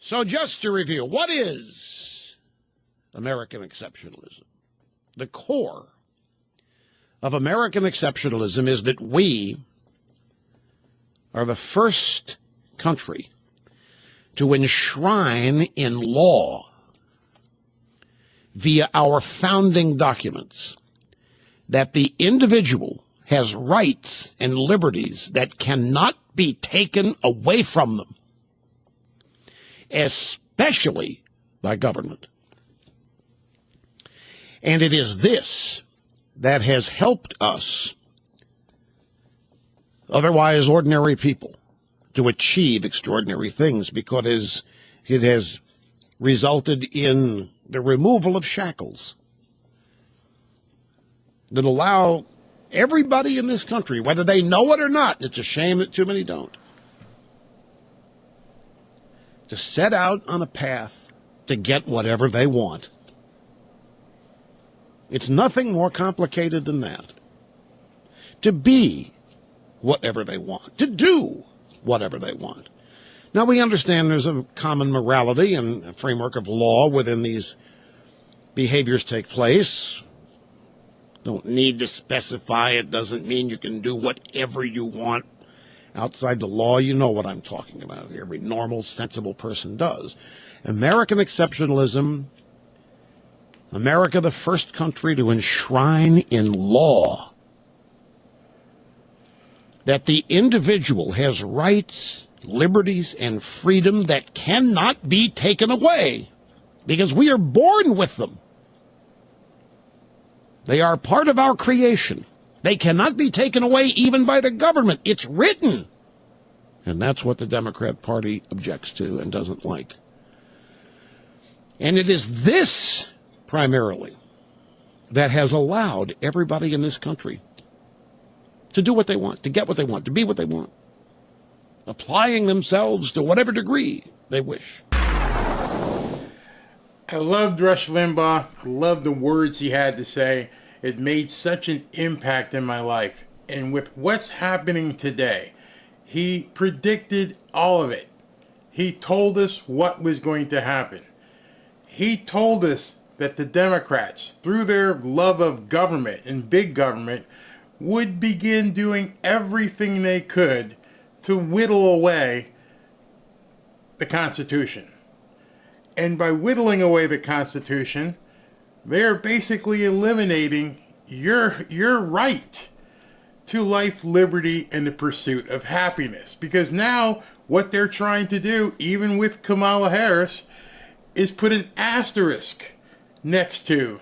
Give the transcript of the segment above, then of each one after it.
So just to review, what is American exceptionalism? The core of American exceptionalism is that we are the first country to enshrine in law via our founding documents that the individual has rights and liberties that cannot be taken away from them, especially by government. And it is this that has helped us, otherwise ordinary people, to achieve extraordinary things, because it has resulted in the removal of shackles that allow everybody in this country, whether they know it or not, it's a shame that too many don't, to set out on a path to get whatever they want. It's nothing more complicated than that. To be whatever they want, to do whatever they want. Now, we understand there's a common morality and a framework of law within these behaviors take place. Don't need to specify. It doesn't mean you can do whatever you want outside the law. You know what I'm talking about. Every normal, sensible person does. American exceptionalism, America the first country to enshrine in law that the individual has rights, liberties, and freedom that cannot be taken away because we are born with them. They are part of our creation. They cannot be taken away even by the government. It's written. And that's what the Democrat Party objects to and doesn't like. And it is this, primarily, that has allowed everybody in this country to do what they want, to get what they want, to be what they want, applying themselves to whatever degree they wish. I loved Rush Limbaugh. I loved the words he had to say. It made such an impact in my life. And with what's happening today, he predicted all of it. He told us what was going to happen. He told us that the Democrats, through their love of government and big government, would begin doing everything they could to whittle away the Constitution. And by whittling away the Constitution, they're basically eliminating your right to life, liberty, and the pursuit of happiness. Because now what they're trying to do, even with Kamala Harris, is put an asterisk next to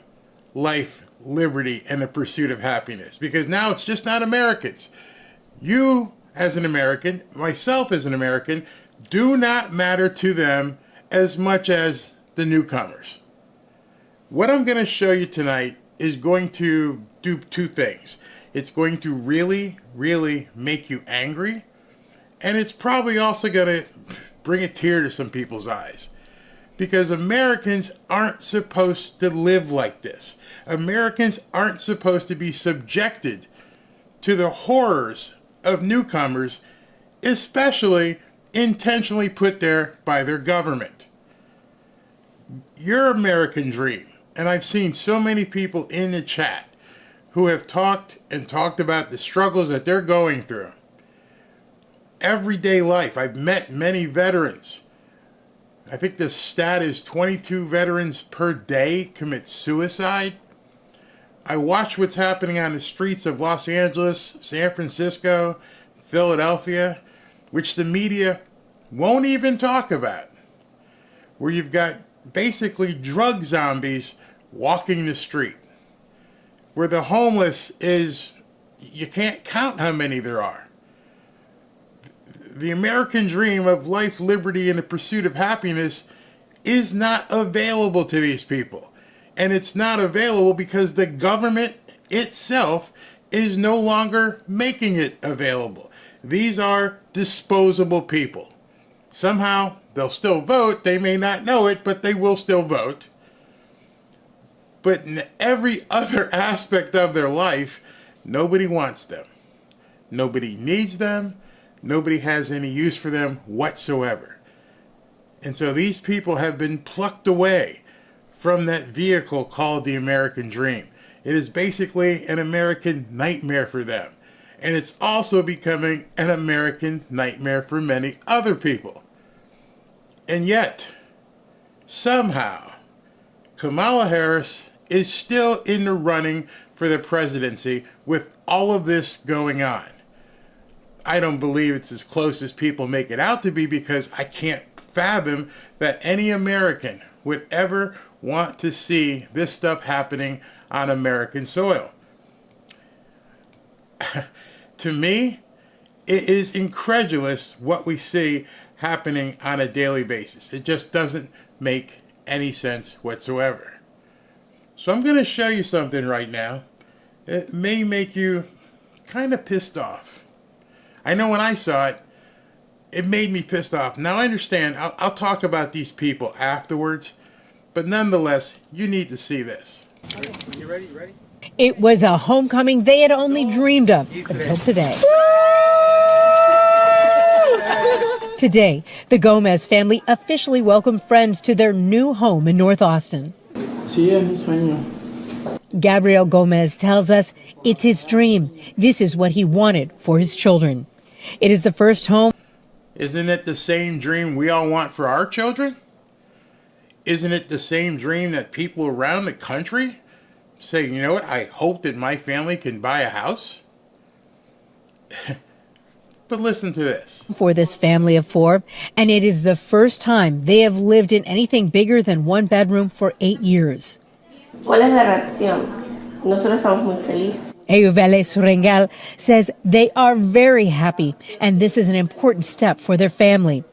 life, liberty, and the pursuit of happiness. Because now it's just not Americans. You, as an American, myself as an American, do not matter to them as much as the newcomers. What I'm going to show you tonight is going to do two things. It's going to really, really make you angry, and it's probably also going to bring a tear to some people's eyes. Because Americans aren't supposed to live like this. Americans aren't supposed to be subjected to the horrors of newcomers, especially intentionally put there by their government. Your American dream, and I've seen so many people in the chat who have talked about the struggles that they're going through. Everyday life. I've met many veterans. I think the stat is 22 veterans per day commit suicide. I watch what's happening on the streets of Los Angeles, San Francisco, Philadelphia, which the media won't even talk about, where you've got basically drug zombies walking the street, where the homeless is, you can't count how many there are. The American dream of life, liberty, and the pursuit of happiness is not available to these people. And it's not available because the government itself is no longer making it available. These are disposable people. Somehow they'll still vote. They may not know it, but they will still vote. But in every other aspect of their life, nobody wants them. Nobody needs them. Nobody has any use for them whatsoever. And so these people have been plucked away from that vehicle called the American dream. It is basically an American nightmare for them. And it's also becoming an American nightmare for many other people. And yet, somehow, Kamala Harris is still in the running for the presidency with all of this going on. I don't believe it's as close as people make it out to be, because I can't fathom that any American would ever want to see this stuff happening on American soil. To me, it is incredulous what we see happening on a daily basis. It just doesn't make any sense whatsoever. So I'm going to show you something right now that may make you kind of pissed off. I know when I saw it, it made me pissed off. Now I understand, I'll talk about these people afterwards, but nonetheless, you need to see this. You ready? You ready? It was a homecoming they had only dreamed of until today. Today, the Gomez family officially welcomed friends to their new home in North Austin. Gabriel Gomez tells us it's his dream. This is what he wanted for his children. It is the first home. Isn't it the same dream we all want for our children? Isn't it the same dream that people around the country say, you know what, I hope that my family can buy a house? But listen to this. For this family of four, and it is the first time they have lived in anything bigger than one bedroom for 8 years. ¿Cuál es la reacción? Nosotros estamos muy felices. Eyuveles Rengel says they are very happy, and this is an important step for their family.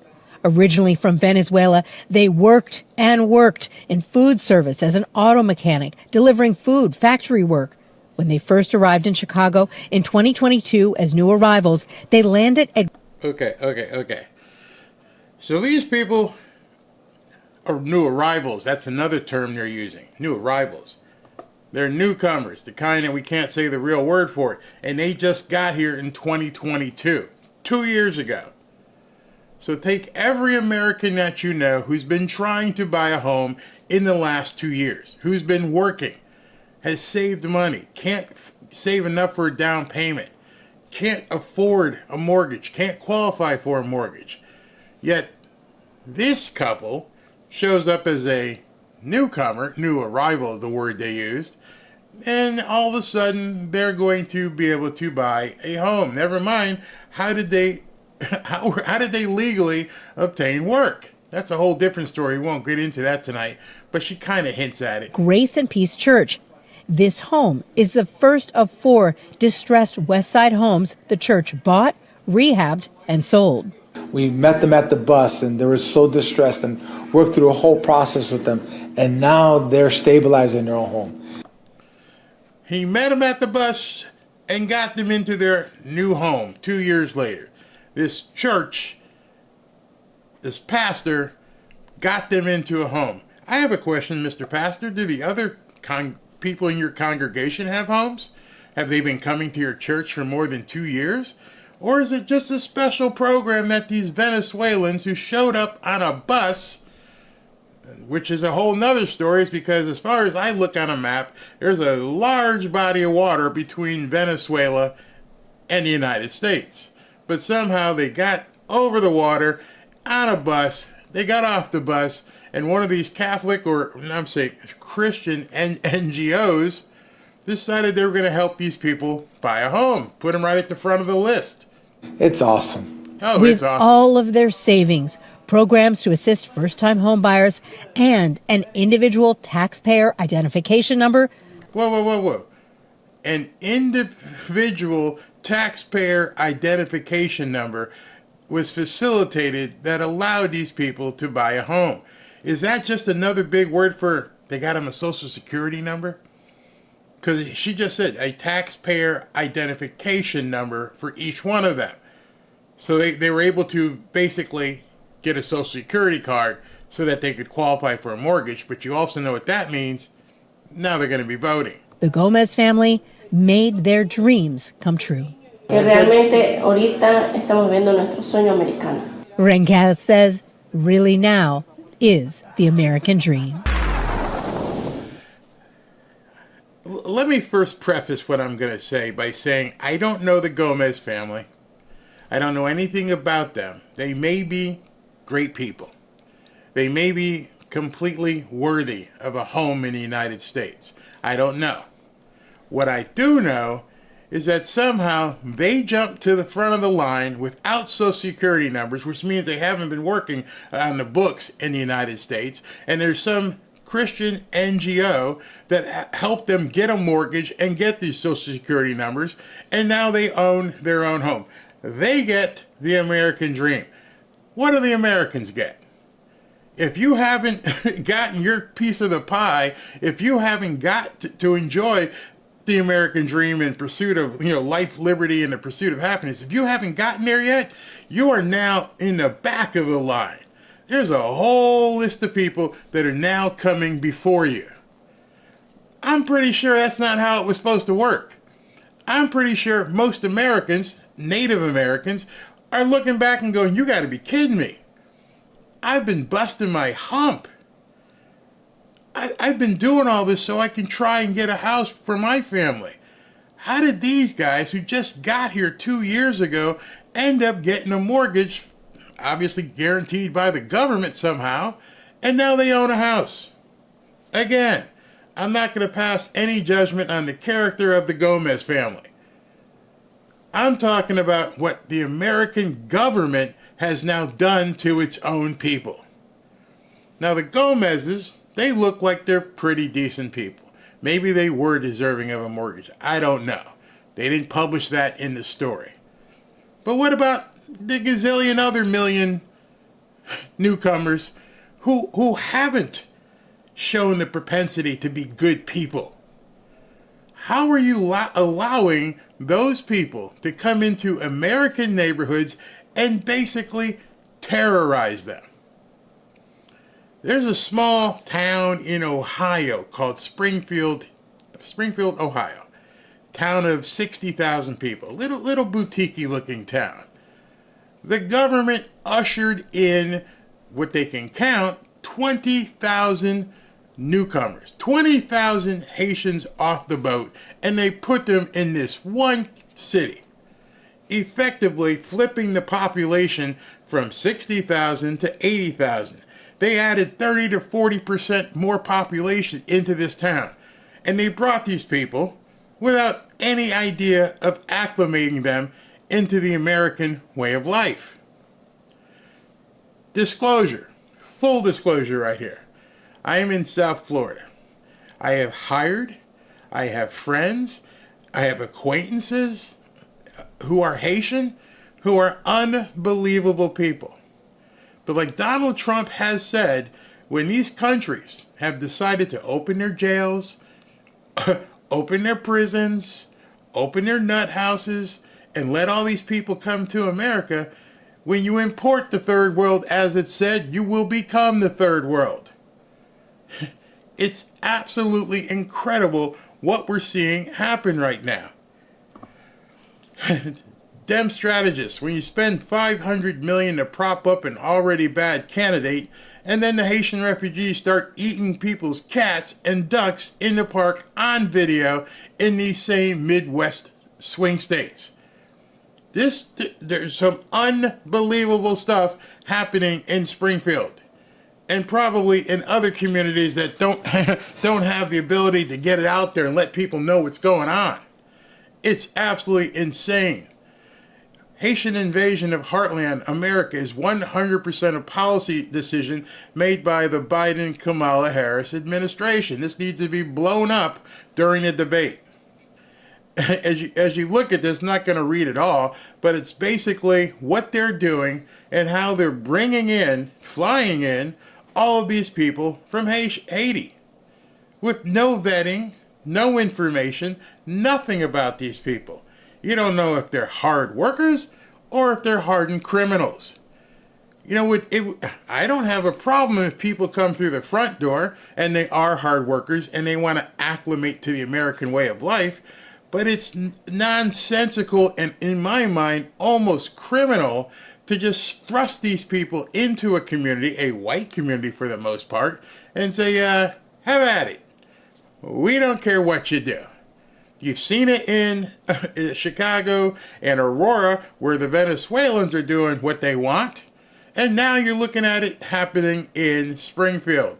Originally from Venezuela, they worked and worked in food service as an auto mechanic, delivering food, factory work. When they first arrived in Chicago in 2022 as new arrivals, they landed at... Okay. So these people are new arrivals. That's another term they're using. New arrivals. They're newcomers, the kind that we can't say the real word for it. And they just got here in 2022, 2 years ago. So take every American that you know who's been trying to buy a home in the last 2 years, who's been working, has saved money, can't save enough for a down payment, can't afford a mortgage, can't qualify for a mortgage. Yet this couple shows up as a newcomer, new arrival, the word they used, and all of a sudden they're going to be able to buy a home. Never mind, how did they legally obtain work? That's a whole different story. We won't get into that tonight, but she kind of hints at it. Grace and Peace Church. This home is the first of 4 distressed West Side homes the church bought, rehabbed, and sold. We met them at the bus, and they were so distressed, and worked through a whole process with them, and now they're stabilizing their own home. He met them at the bus and got them into their new home 2 years later. This church, this pastor, got them into a home. I have a question, Mr. Pastor. Do the other people in your congregation have homes? Have they been coming to your church for more than 2 years? Or is it just a special program that these Venezuelans who showed up on a bus, which is a whole nother story, because as far as I look on a map, there's a large body of water between Venezuela and the United States. But somehow they got over the water on a bus, they got off the bus, and one of these Catholic, or I'm saying Christian NGOs decided they were going to help these people buy a home, put them right at the front of the list. It's awesome. Oh, With it's awesome. all of their savings, programs to assist first-time home buyers, and an individual taxpayer identification number. Whoa. An individual taxpayer identification number was facilitated that allowed these people to buy a home. Is that just another big word for they got them a social security number? Because she just said a taxpayer identification number for each one of them. So they were able to basically get a social security card so that they could qualify for a mortgage. But you also know what that means. Now they're going to be voting. The Gomez family made their dreams come true. Que realmente ahorita estamos viendo nuestro sueño americano. Rengel says really now is the American dream. Let me first preface what I'm going to say by saying I don't know the Gomez family. I don't know anything about them. They may be great people. They may be completely worthy of a home in the United States. I don't know. What I do know is that somehow they jumped to the front of the line without Social Security numbers, which means they haven't been working on the books in the United States, and there's some Christian NGO that helped them get a mortgage and get these Social Security numbers, and now they own their own home. They get the American dream. What do the Americans get? If you haven't gotten your piece of the pie, if you haven't got to enjoy the American dream in pursuit of, life, liberty, and the pursuit of happiness, if you haven't gotten there yet, you are now in the back of the line. There's a whole list of people that are now coming before you. I'm pretty sure that's not how it was supposed to work. I'm pretty sure most Americans, Native Americans, are looking back and going, you got to be kidding me. I've been busting my hump. I've been doing all this so I can try and get a house for my family. How did these guys who just got here 2 years ago end up getting a mortgage, obviously guaranteed by the government somehow, and now they own a house? Again, I'm not going to pass any judgment on the character of the Gomez family. I'm talking about what the American government has now done to its own people. Now, the Gomez's, they look like they're pretty decent people. Maybe they were deserving of a mortgage. I don't know. They didn't publish that in the story. But what about the gazillion other million newcomers who haven't shown the propensity to be good people? How are you allowing those people to come into American neighborhoods and basically terrorize them? There's a small town in Ohio called Springfield, Ohio. Town of 60,000 people. Little boutique-y looking town. The government ushered in what they can count 20,000 newcomers, 20,000 Haitians off the boat, and they put them in this one city, effectively flipping the population from 60,000 to 80,000. They added 30 to 40% more population into this town, and they brought these people without any idea of acclimating them into the American way of life. Disclosure, full disclosure right here. I am in South Florida. I have friends, I have acquaintances who are Haitian, who are unbelievable people. But like Donald Trump has said, when these countries have decided to open their jails, open their prisons, open their nut houses, and let all these people come to America, when you import the third world, as it said, you will become the third world. It's absolutely incredible what we're seeing happen right now. Dem strategists, when you spend $500 million to prop up an already bad candidate, and then the Haitian refugees start eating people's cats and ducks in the park on video in these same Midwest swing states. There's some unbelievable stuff happening in Springfield, and probably in other communities that don't have the ability to get it out there and let people know what's going on. It's absolutely insane. Haitian invasion of heartland America is 100% a policy decision made by the Biden-Kamala Harris administration. This needs to be blown up during the debate. As you look at this, not going to read it all, but it's basically what they're doing and how they're flying in all of these people from Haiti with no vetting, no information, nothing about these people. You don't know if they're hard workers or if they're hardened criminals. I don't have a problem if people come through the front door and they are hard workers and they want to acclimate to the American way of life, but it's nonsensical and, in my mind, almost criminal to just thrust these people into a community, a white community for the most part, and say, have at it. We don't care what you do. You've seen it in Chicago and Aurora, where the Venezuelans are doing what they want. And now you're looking at it happening in Springfield.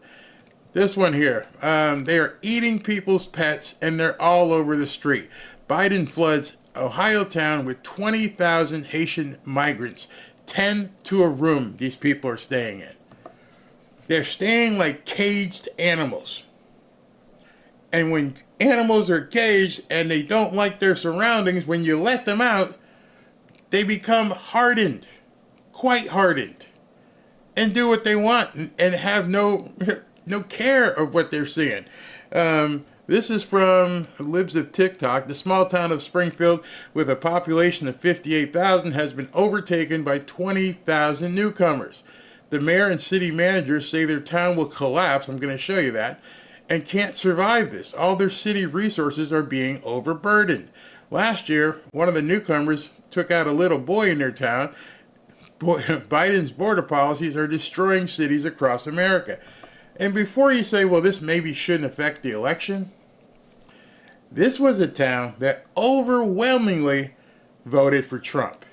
This one here, they are eating people's pets, and they're all over the street. Biden floods Ohio town with 20,000 Haitian migrants, 10 to a room these people are staying in. They're staying like caged animals. And when animals are caged and they don't like their surroundings, when you let them out, they become hardened, quite hardened, and do what they want and have no care of what they're seeing. This is from Libs of TikTok. The small town of Springfield, with a population of 58,000, has been overtaken by 20,000 newcomers. The mayor and city managers say their town will collapse, I'm going to show you that, and can't survive this. All their city resources are being overburdened. Last year, one of the newcomers took out a little boy in their town. Biden's border policies are destroying cities across America. And before you say, well, this maybe shouldn't affect the election, this was a town that overwhelmingly voted for Trump.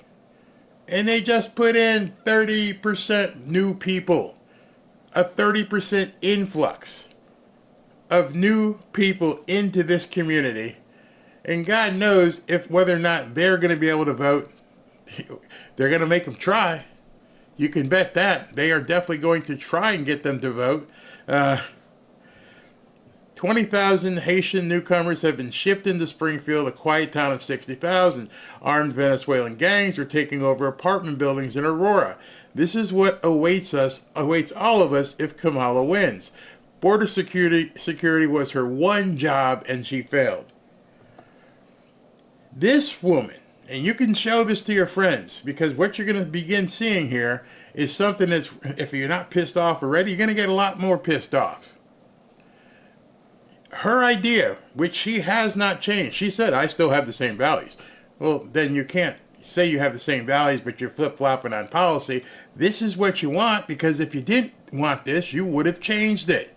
And they just put in 30% new people, a 30% influx of new people into this community. And God knows if whether or not they're going to be able to vote. They're going to make them try. You can bet that. They are definitely going to try and get them to vote. 20,000 Haitian newcomers have been shipped into Springfield, a quiet town of 60,000. Armed Venezuelan gangs are taking over apartment buildings in Aurora. This is what awaits all of us if Kamala wins. Border security was her one job, and she failed. This woman, and you can show this to your friends, because what you're going to begin seeing here is something that's, if you're not pissed off already, you're going to get a lot more pissed off. Her idea, which she has not changed, she said, I still have the same values. Well, then you can't say you have the same values, but you're flip-flopping on policy. This is what you want, because if you didn't want this, you would have changed it.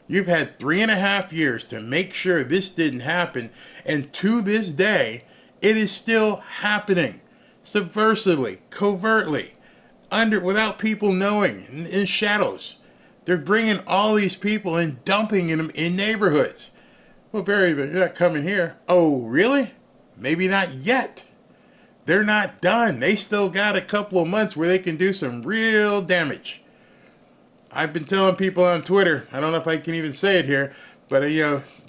You've had 3.5 years to make sure this didn't happen, and to this day, it is still happening, subversively, covertly, without people knowing, in shadows. They're bringing all these people and dumping them in neighborhoods. Well, Barry, they're not coming here. Oh, really? Maybe not yet. They're not done. They still got a couple of months where they can do some real damage. I've been telling people on Twitter, I don't know if I can even say it here, but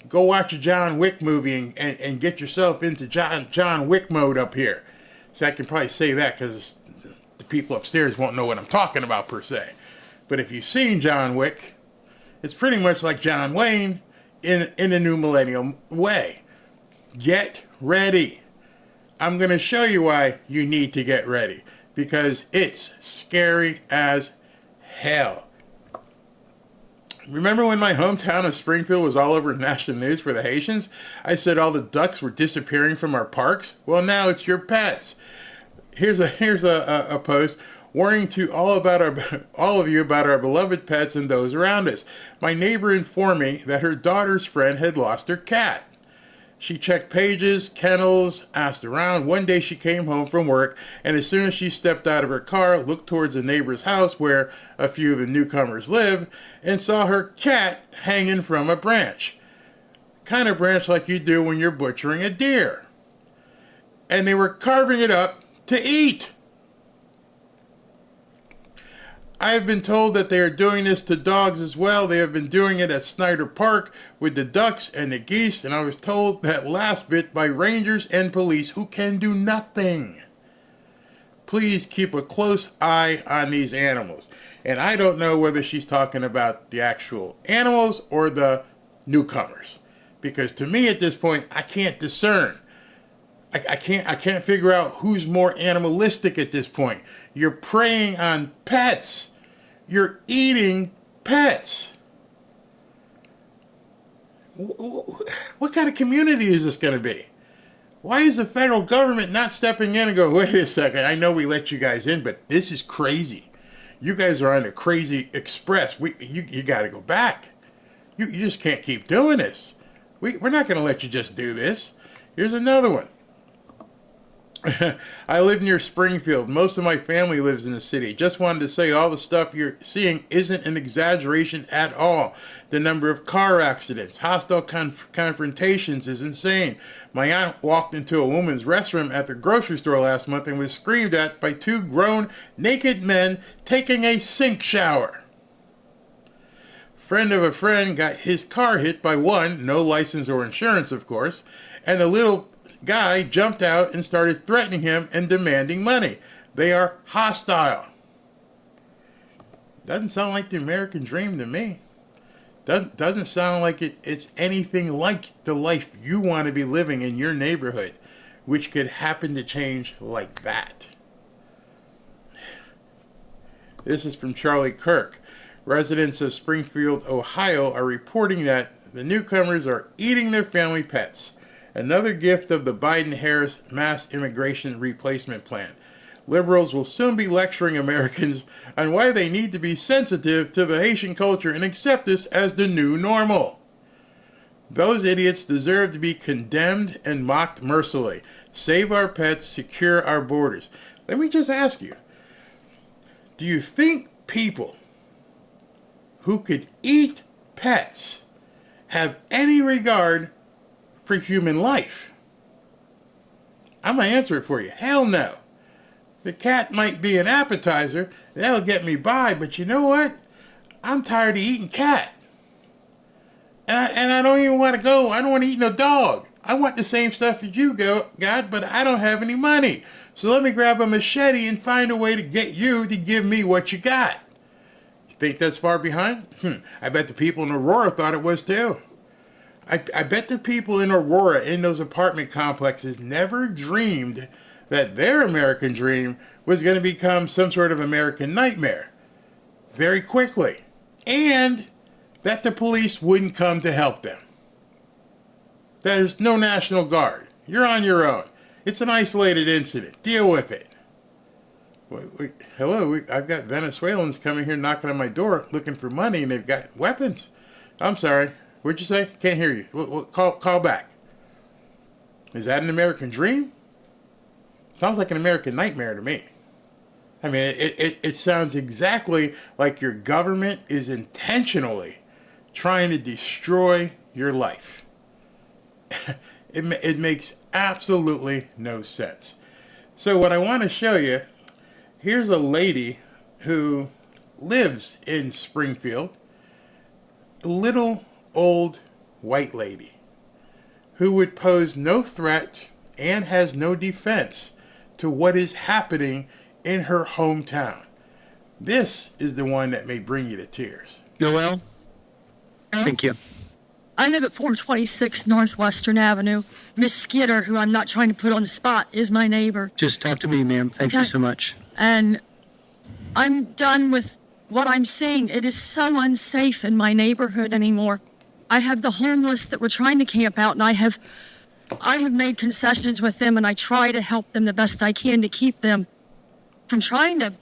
go watch a John Wick movie and get yourself into John Wick mode up here. So I can probably say that because the people upstairs won't know what I'm talking about per se. But if you've seen John Wick, it's pretty much like John Wayne in a new millennium way. Get ready. I'm going to show you why you need to get ready, because it's scary as hell. Remember when my hometown of Springfield was all over national news for the Haitians? I said all the ducks were disappearing from our parks. Well, now it's your pets. Here's a post warning to all of you about our beloved pets and those around us. My neighbor informed me that her daughter's friend had lost her cat. She checked pages, kennels, asked around. One day she came home from work, and as soon as she stepped out of her car, looked towards a neighbor's house where a few of the newcomers live, and saw her cat hanging from a branch. Kind of branch like you do when you're butchering a deer. And they were carving it up to eat. I have been told that they are doing this to dogs as well. They have been doing it at Snyder Park with the ducks and the geese, and I was told that last bit by rangers and police who can do nothing. Please keep a close eye on these animals. And I don't know whether she's talking about the actual animals or the newcomers, because to me at this point I can't discern. I can't figure out who's more animalistic at this point. You're preying on pets. You're eating pets. What kind of community is this going to be? Why is the federal government not stepping in and go, wait a second, I know we let you guys in, but this is crazy. You guys are on a crazy express. You got to go back. You just can't keep doing this. We're not going to let you just do this. Here's another one. I live near Springfield. Most of my family lives in the city. Just wanted to say all the stuff you're seeing isn't an exaggeration at all. The number of car accidents, hostile confrontations is insane. My aunt walked into a woman's restroom at the grocery store last month and was screamed at by two grown naked men taking a sink shower. Friend of a friend got his car hit by one, no license or insurance of course, and a little guy jumped out and started threatening him and demanding money. They are hostile. Doesn't sound like the American dream to me. Doesn't sound like it's anything like the life you want to be living in your neighborhood, which could happen to change like that. This is from Charlie Kirk. Residents of Springfield, Ohio are reporting that the newcomers are eating their family pets. Another gift of the Biden-Harris mass immigration replacement plan. Liberals will soon be lecturing Americans on why they need to be sensitive to the Haitian culture and accept this as the new normal. Those idiots deserve to be condemned and mocked mercilessly. Save our pets, secure our borders. Let me just ask you, do you think people who could eat pets have any regard for human life? I'm going to answer it for you. Hell no. The cat might be an appetizer. That'll get me by. But you know what? I'm tired of eating cat. And I don't even want to go. I don't want to eat no dog. I want the same stuff as you got, but I don't have any money. So let me grab a machete and find a way to get you to give me what you got. You think that's far behind? I bet the people in Aurora thought it was too. I bet the people in Aurora, in those apartment complexes, never dreamed that their American dream was going to become some sort of American nightmare very quickly, and that the police wouldn't come to help them. There's no National Guard. You're on your own. It's an isolated incident. Deal with it. Hello, I've got Venezuelans coming here knocking on my door looking for money, and they've got weapons. I'm sorry. What'd you say? Can't hear you. Call back. Is that an American dream? Sounds like an American nightmare to me. I mean, it sounds exactly like your government is intentionally trying to destroy your life. It makes absolutely no sense. So what I want to show you, here's a lady who lives in Springfield, a little old white lady who would pose no threat and has no defense to what is happening in her hometown. This is the one that may bring you to tears. Noel? Thank you. I live at 426 Northwestern Avenue. Miss Skidder, who I'm not trying to put on the spot, is my neighbor. Just talk to me, ma'am. Thank you so much. And I'm done with what I'm seeing. It is so unsafe in my neighborhood anymore. I have the homeless that were trying to camp out, and I have made concessions with them, and I try to help them the best I can to keep them from trying to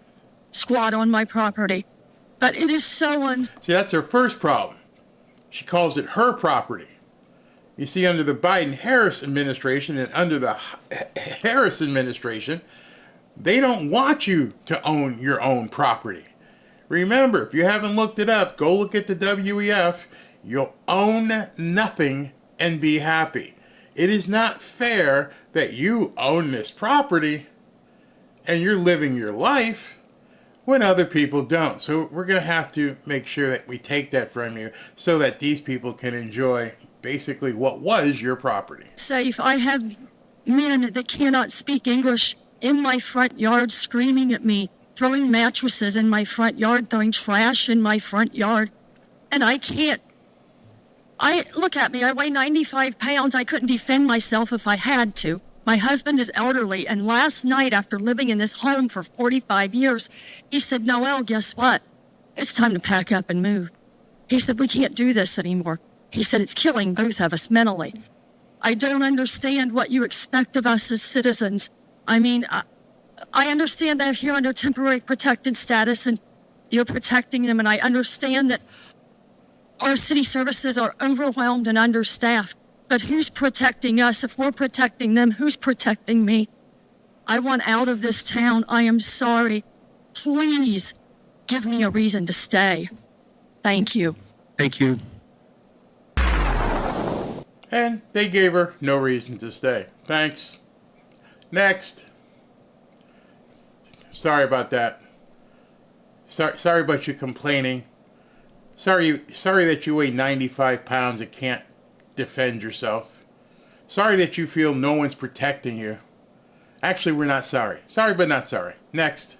squat on my property. But it is so unsafe. See, that's her first problem. She calls it her property. You see, under the Biden-Harris administration and under the Harris administration, they don't want you to own your own property. Remember, if you haven't looked it up, go look at the WEF. You'll own nothing and be happy. It is not fair that you own this property and you're living your life when other people don't. So we're going to have to make sure that we take that from you so that these people can enjoy basically what was your property. Safe. I have men that cannot speak English in my front yard screaming at me, throwing mattresses in my front yard, throwing trash in my front yard. And I can't. Look at me, I weigh 95 pounds. I couldn't defend myself if I had to. My husband is elderly, and last night, after living in this home for 45 years, he said, Noel, guess what? It's time to pack up and move. He said, we can't do this anymore. He said, it's killing both of us mentally. I don't understand what you expect of us as citizens. I mean, I understand they're here under temporary protected status and you're protecting them, and I understand that our city services are overwhelmed and understaffed. But who's protecting us? If we're protecting them, who's protecting me? I want out of this town. I am sorry. Please give me a reason to stay. Thank you. Thank you. And they gave her no reason to stay. Thanks. Next. Sorry about that. Sorry about you complaining. Sorry that you weigh 95 pounds and can't defend yourself. Sorry that you feel no one's protecting you. Actually, we're not sorry. Sorry, but not sorry. Next.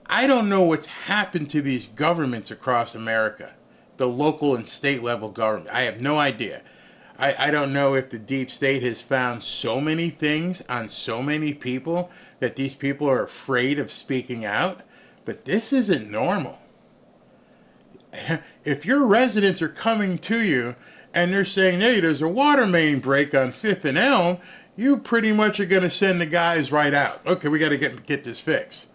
I don't know what's happened to these governments across America. The local and state level government. I have no idea. I don't know if the deep state has found so many things on so many people that these people are afraid of speaking out. But this isn't normal. If your residents are coming to you and they're saying, hey, there's a water main break on 5th and Elm, you pretty much are going to send the guys right out. Okay, we got to get this fixed.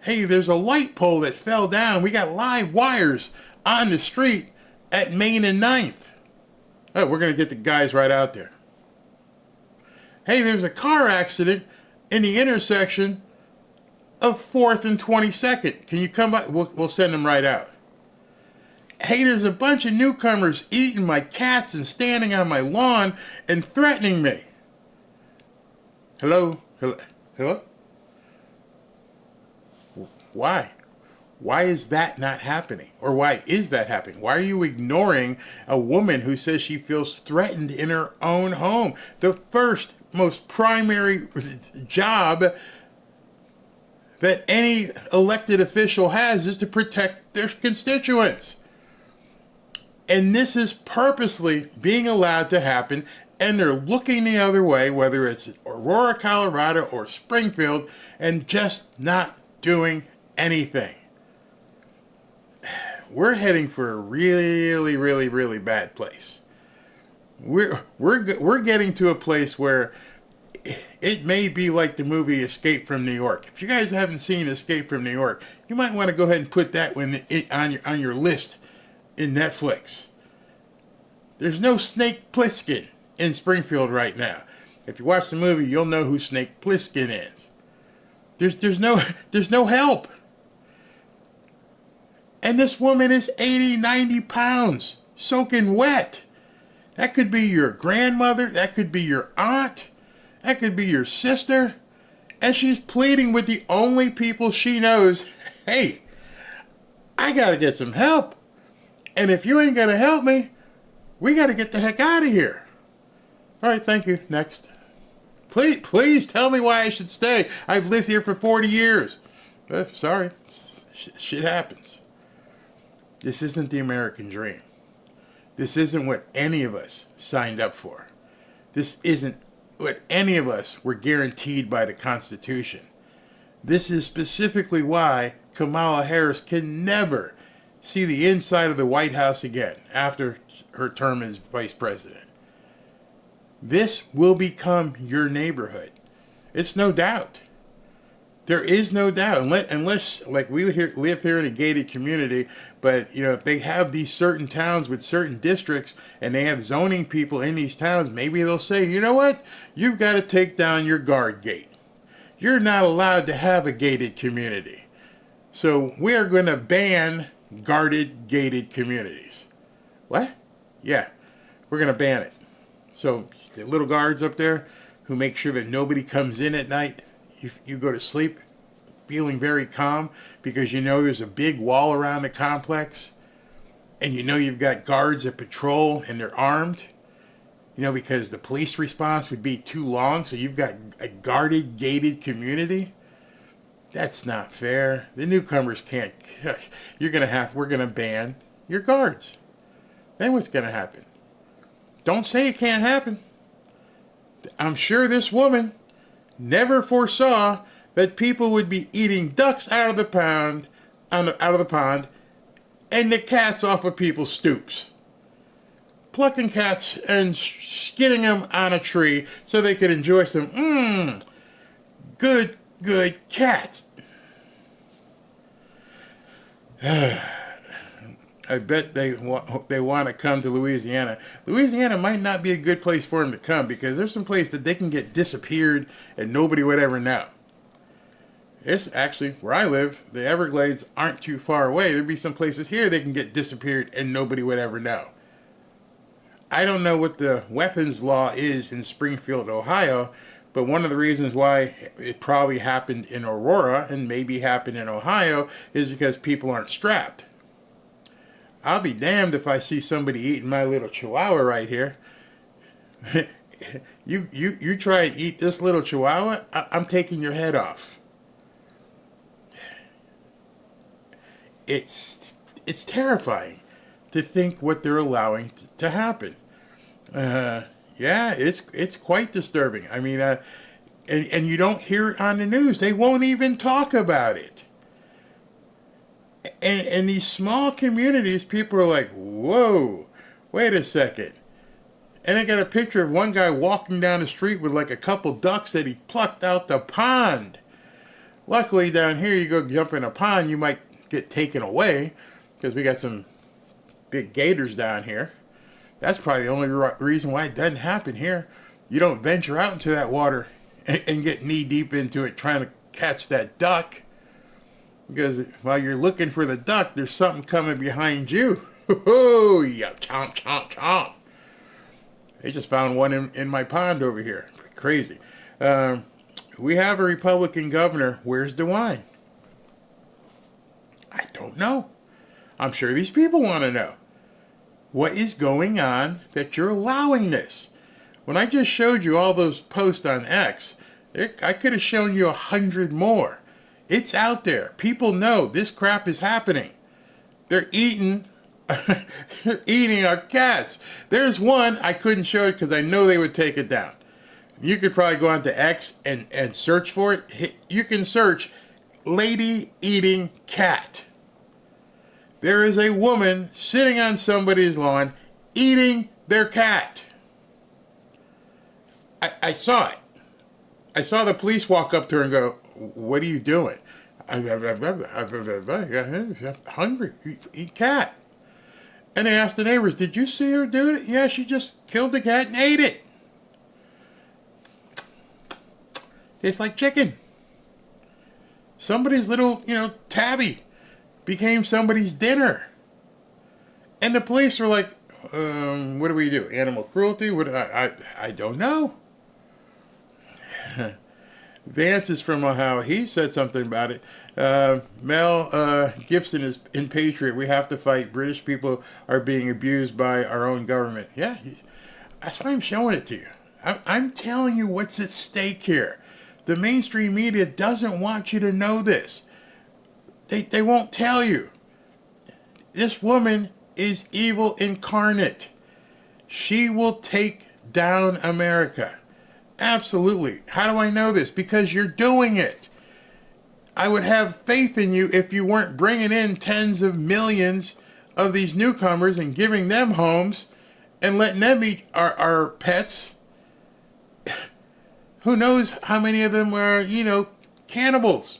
Hey, there's a light pole that fell down. We got live wires on the street at Main and 9th. Oh, we're going to get the guys right out there. Hey, there's a car accident in the intersection of 4th and 22nd. Can you come by? We'll send them right out. Hey, there's a bunch of newcomers eating my cats and standing on my lawn and threatening me. Hello? Hello? Hello? Why? Why is that not happening? Or why is that happening? Why are you ignoring a woman who says she feels threatened in her own home? The first, most primary job that any elected official has is to protect their constituents. And this is purposely being allowed to happen, and they're looking the other way, whether it's Aurora, Colorado, or Springfield, and just not doing anything. We're heading for a really, really, really bad place. We're getting to a place where it may be like the movie Escape from New York. If you guys haven't seen Escape from New York, you might want to go ahead and put that one on your list in Netflix. There's no Snake Plissken in Springfield right now. If you watch the movie, you'll know who Snake Plissken is. There's no help. And this woman is 80, 90 pounds, soaking wet. That could be your grandmother. That could be your aunt. That could be your sister. And she's pleading with the only people she knows, hey, I got to get some help. And if you ain't going to help me, we got to get the heck out of here. All right, thank you. Next. Please tell me why I should stay. I've lived here for 40 years. Sorry. Shit happens. This isn't the American dream. This isn't what any of us signed up for. This isn't what any of us were guaranteed by the Constitution. This is specifically why Kamala Harris can never see the inside of the White House again after her term as vice president. This will become your neighborhood. It's no doubt. There is no doubt, unless like we live here in a gated community, but you know, if they have these certain towns with certain districts and they have zoning people in these towns, maybe they'll say, you know what, you've got to take down your guard gate. You're not allowed to have a gated community. So we are going to ban guarded, gated communities. What? Yeah, we're going to ban it. So the little guards up there who make sure that nobody comes in at night, you go to sleep feeling very calm because you know there's a big wall around the complex and you know you've got guards that patrol and they're armed, you know, because the police response would be too long, so you've got a guarded, gated community. That's not fair. The newcomers can't. We're going to ban your guards. Then what's going to happen? Don't say it can't happen. I'm sure this woman never foresaw that people would be eating ducks out of the pond, and the cats off of people's stoops. plucking cats and skinning them on a tree so they could enjoy some good cats. I bet they want to come to Louisiana. Louisiana might not be a good place for them to come because there's some place that they can get disappeared and nobody would ever know. It's actually where I live. The Everglades aren't too far away. There'd be some places here they can get disappeared and nobody would ever know. I don't know what the weapons law is in Springfield, Ohio, but one of the reasons why it probably happened in Aurora and maybe happened in Ohio is because people aren't strapped. I'll be damned if I see somebody eating my little chihuahua right here. You try and eat this little chihuahua, I'm taking your head off. It's terrifying to think what they're allowing to happen. Yeah, it's quite disturbing. I mean, and you don't hear it on the news. They won't even talk about it. And these small communities, people are like, whoa, wait a second. And I got a picture of one guy walking down the street with like a couple ducks that he plucked out the pond. Luckily down here, you go jump in a pond, you might get taken away because we got some big gators down here. That's probably the only reason why it doesn't happen here. You don't venture out into that water and get knee deep into it trying to catch that duck. Because while you're looking for the duck, there's something coming behind you. Oh, yeah, chomp, chomp, chomp. They just found one in my pond over here. Crazy. We have a Republican governor. Where's DeWine? I don't know. I'm sure these people want to know. What is going on that you're allowing this? When I just showed you all those posts on X, I could have shown you 100 more. It's out there. People know this crap is happening. They're eating our cats. There's one, I couldn't show it because I know they would take it down. You could probably go onto X and search for it. You can search lady eating cat. There is a woman sitting on somebody's lawn eating their cat. I saw it. I saw the police walk up to her and go, "What are you doing?" I'm hungry. Eat cat. And they asked the neighbors, "Did you see her do it?" "Yeah, she just killed the cat and ate it. Tastes like chicken." Somebody's little, tabby became somebody's dinner. And the police were like, what do we do? Animal cruelty? What? I don't know. Vance is from Ohio. He said something about it. Mel Gibson is in Patriot. We have to fight. British people are being abused by our own government. Yeah, that's why I'm showing it to you. I'm telling you what's at stake here. The mainstream media doesn't want you to know this. They won't tell you. This woman is evil incarnate. She will take down America. Absolutely. How do I know this? Because you're doing it. I would have faith in you if you weren't bringing in tens of millions of these newcomers and giving them homes and letting them eat our pets. Who knows how many of them are, cannibals?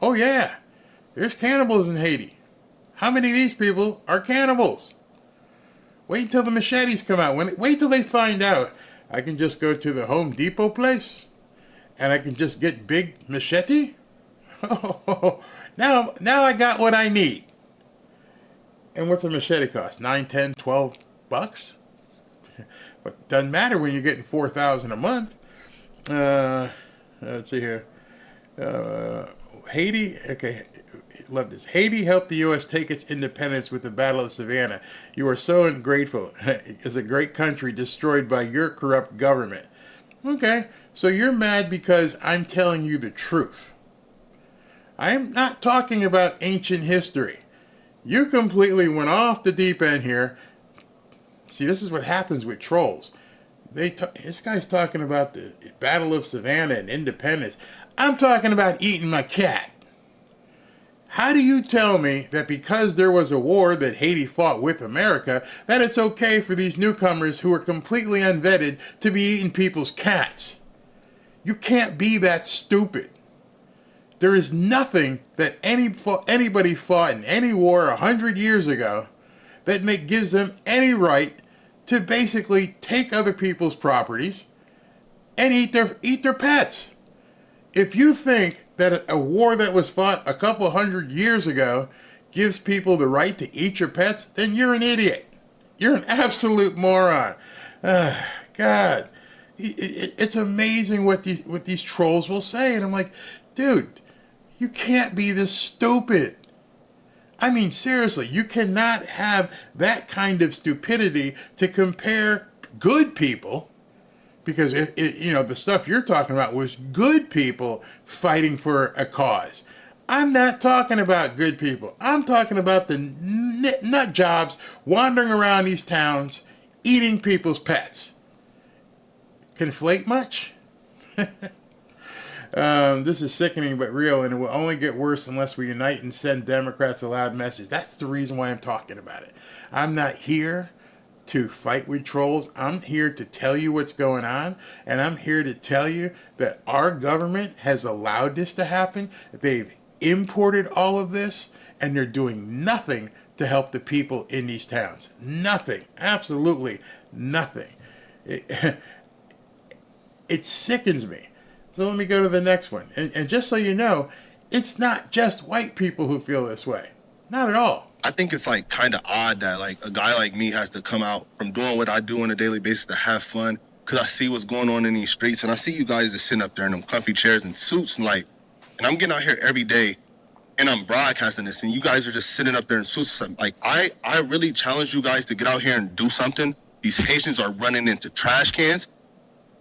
Oh, yeah. There's cannibals in Haiti. How many of these people are cannibals? Wait until the machetes come out. Wait till they find out. I can just go to the Home Depot place and I can just get big machete. Oh, now I got what I need. And what's a machete cost? $9, $10, $12? But doesn't matter when you're getting $4,000 a month. Let's see here. Haiti. Okay. Love this. Haiti helped the U.S. take its independence with the Battle of Savannah. You are so ungrateful. It's a great country destroyed by your corrupt government. Okay, so you're mad because I'm telling you the truth. I am not talking about ancient history. You completely went off the deep end here. See, this is what happens with trolls. This guy's talking about the Battle of Savannah and independence. I'm talking about eating my cat. How do you tell me that because there was a war that Haiti fought with America, that it's okay for these newcomers who are completely unvetted to be eating people's cats? You can't be that stupid. There is nothing that anybody fought in any war 100 years ago that gives them any right to basically take other people's properties and eat their pets. If you think that a war that was fought a couple hundred years ago gives people the right to eat your pets, then you're an idiot. You're an absolute moron. God, it's amazing what these trolls will say, and I'm like, dude, you can't be this stupid. I mean, seriously, you cannot have that kind of stupidity to compare good people, because the stuff you're talking about was good people fighting for a cause. I'm not talking about good people. I'm talking about the nut jobs wandering around these towns eating people's pets. Conflate much? This is sickening but real, and it will only get worse unless we unite and send Democrats a loud message. That's the reason why I'm talking about it. I'm not here to fight with trolls. I'm here to tell you what's going on, and I'm here to tell you that our government has allowed this to happen. They've imported all of this, and they're doing nothing to help the people in these towns. Nothing. Absolutely nothing. It sickens me. So let me go to the next one. And just so you know, it's not just white people who feel this way. Not at all. I think it's like kind of odd that like a guy like me has to come out from doing what I do on a daily basis to have fun, because I see what's going on in these streets, and I see you guys just sitting up there in them comfy chairs and suits, and I'm getting out here every day and I'm broadcasting this, and you guys are just sitting up there in suits. Like I really challenge you guys to get out here and do something. These Haitians are running into trash cans.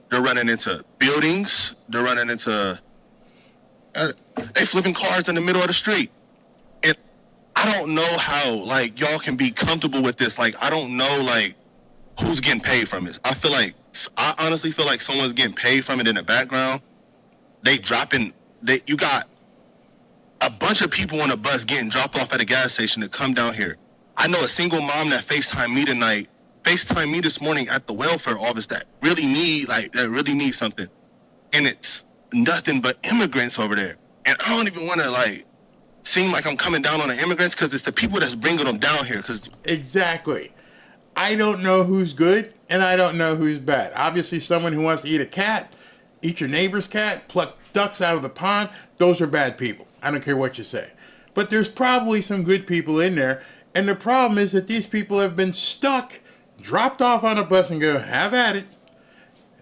They're running into buildings. They're running into... they flipping cars in the middle of the street. And I don't know how, like, y'all can be comfortable with this. Like, I don't know, like, who's getting paid from it. I honestly feel like someone's getting paid from it in the background. You got a bunch of people on a bus getting dropped off at a gas station to come down here. I know a single mom that FaceTimed me this morning at the welfare office that really need something. And it's nothing but immigrants over there. And I don't even want to seem like I'm coming down on the immigrants, because it's the people that's bringing them down here. Exactly. I don't know who's good and I don't know who's bad. Obviously, someone who wants to eat a cat, eat your neighbor's cat, pluck ducks out of the pond, those are bad people. I don't care what you say. But there's probably some good people in there. And the problem is that these people have been stuck, dropped off on a bus and go, have at it.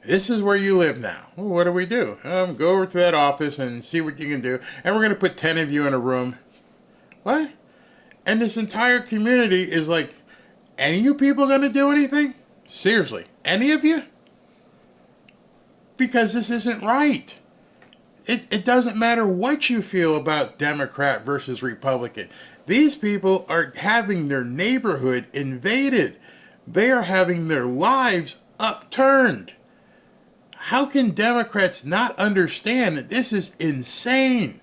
This is where you live now. Well, what do we do? Go over to that office and see what you can do. And we're going to put 10 of you in a room. What? And this entire community is like, any of you people going to do anything? Seriously, any of you? Because this isn't right. It doesn't matter what you feel about Democrat versus Republican. These people are having their neighborhood invaded. They are having their lives upturned. How can Democrats not understand that this is insane?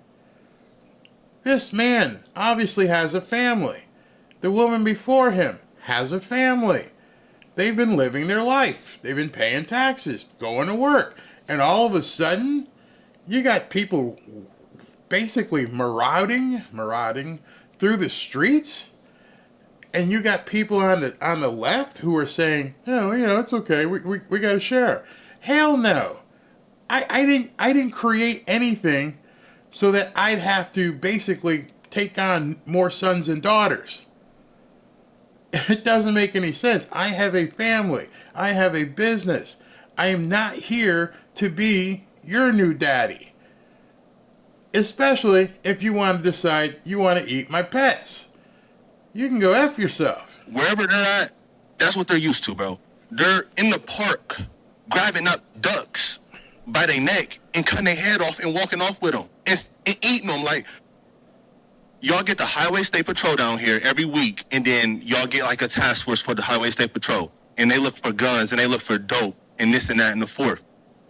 This man obviously has a family. The woman before him has a family. They've been living their life. They've been paying taxes, going to work. And all of a sudden, you got people basically marauding through the streets. And you got people on the left who are saying, oh, it's okay. We got to share. Hell no. I didn't create anything so that I'd have to basically take on more sons and daughters. It doesn't make any sense. I have a family. I have a business. I am not here to be your new daddy. Especially if you want to decide you want to eat my pets. You can go F yourself. Wherever they're at, that's what they're used to, bro. They're in the park grabbing up ducks by their neck and cutting their head off and walking off with them and eating them. Like, y'all get the Highway State Patrol down here every week, and then y'all get like a task force for the Highway State Patrol, and they look for guns and they look for dope and this and that and the fourth.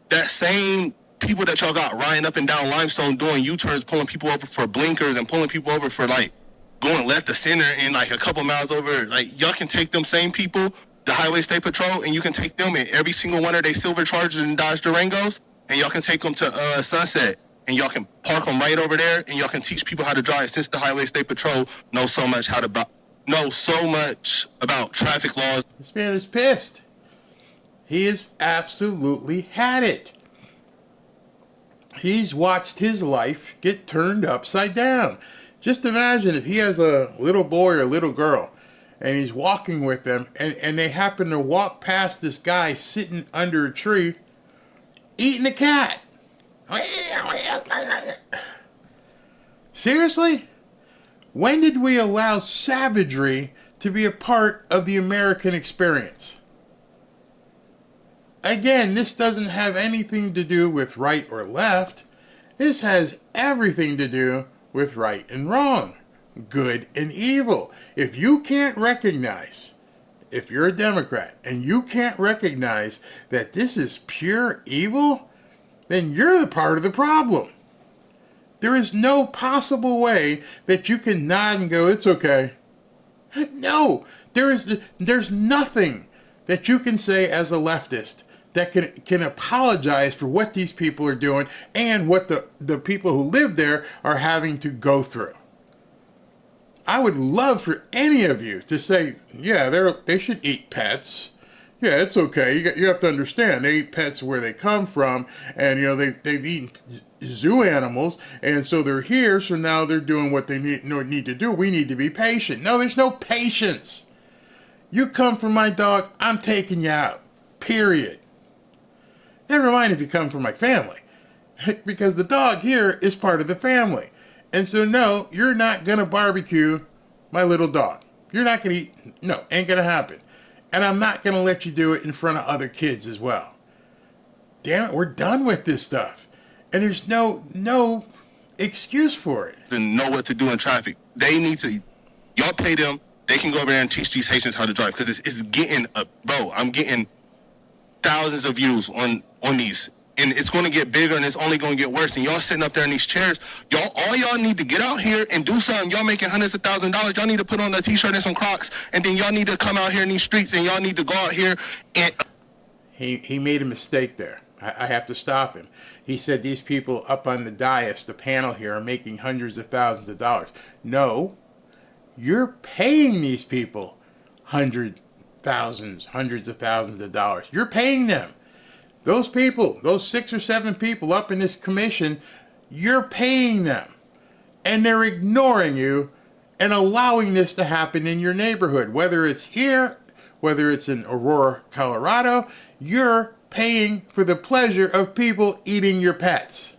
That same people that y'all got riding up and down Limestone doing U-turns, pulling people over for blinkers and pulling people over for like going left to center and like a couple miles over. Like y'all can take them same people, the Highway State Patrol, and you can take them in every single one of their silver Chargers and Dodge Durangos, and y'all can take them to Sunset, and y'all can park them right over there, and y'all can teach people how to drive. Since the Highway State Patrol knows so much about traffic laws. This man is pissed. He has absolutely had it. He's watched his life get turned upside down. Just imagine if he has a little boy or a little girl and he's walking with them and they happen to walk past this guy sitting under a tree eating a cat. Seriously? When did we allow savagery to be a part of the American experience? Again, this doesn't have anything to do with right or left. This has everything to do with right and wrong, good and evil. If you can't recognize, if you're a Democrat, and you can't recognize that this is pure evil, then you're the part of the problem. There is no possible way that you can nod and go, it's okay. No, there's nothing that you can say as a leftist that can apologize for what these people are doing and what the people who live there are having to go through. I would love for any of you to say, yeah, they should eat pets. Yeah, it's okay. You have to understand, they eat pets where they come from, and they've eaten zoo animals, and so they're here, so now they're doing what they need to do. We need to be patient. No, there's no patience. You come for my dog, I'm taking you out. Period. Never mind if you come for my family, because the dog here is part of the family. And so, no, you're not going to barbecue my little dog. You're not going to eat. No, ain't going to happen. And I'm not going to let you do it in front of other kids as well. Damn it, we're done with this stuff. And there's no excuse for it. And know what to do in traffic. They need to, y'all pay them, they can go over there and teach these Haitians how to drive. Because it's getting, I'm getting thousands of views on these. And it's going to get bigger, and it's only going to get worse. And y'all sitting up there in these chairs, all y'all need to get out here and do something. Y'all making hundreds of thousands of dollars. Y'all need to put on a T-shirt and some Crocs, and then y'all need to come out here in these streets, and y'all need to go out here and... He made a mistake there. I have to stop him. He said these people up on the dais, the panel here, are making hundreds of thousands of dollars. No, you're paying these people hundreds of thousands of dollars. You're paying them. Those people, those 6 or 7 people up in this commission, you're paying them. And they're ignoring you and allowing this to happen in your neighborhood. Whether it's here, whether it's in Aurora, Colorado, you're paying for the pleasure of people eating your pets.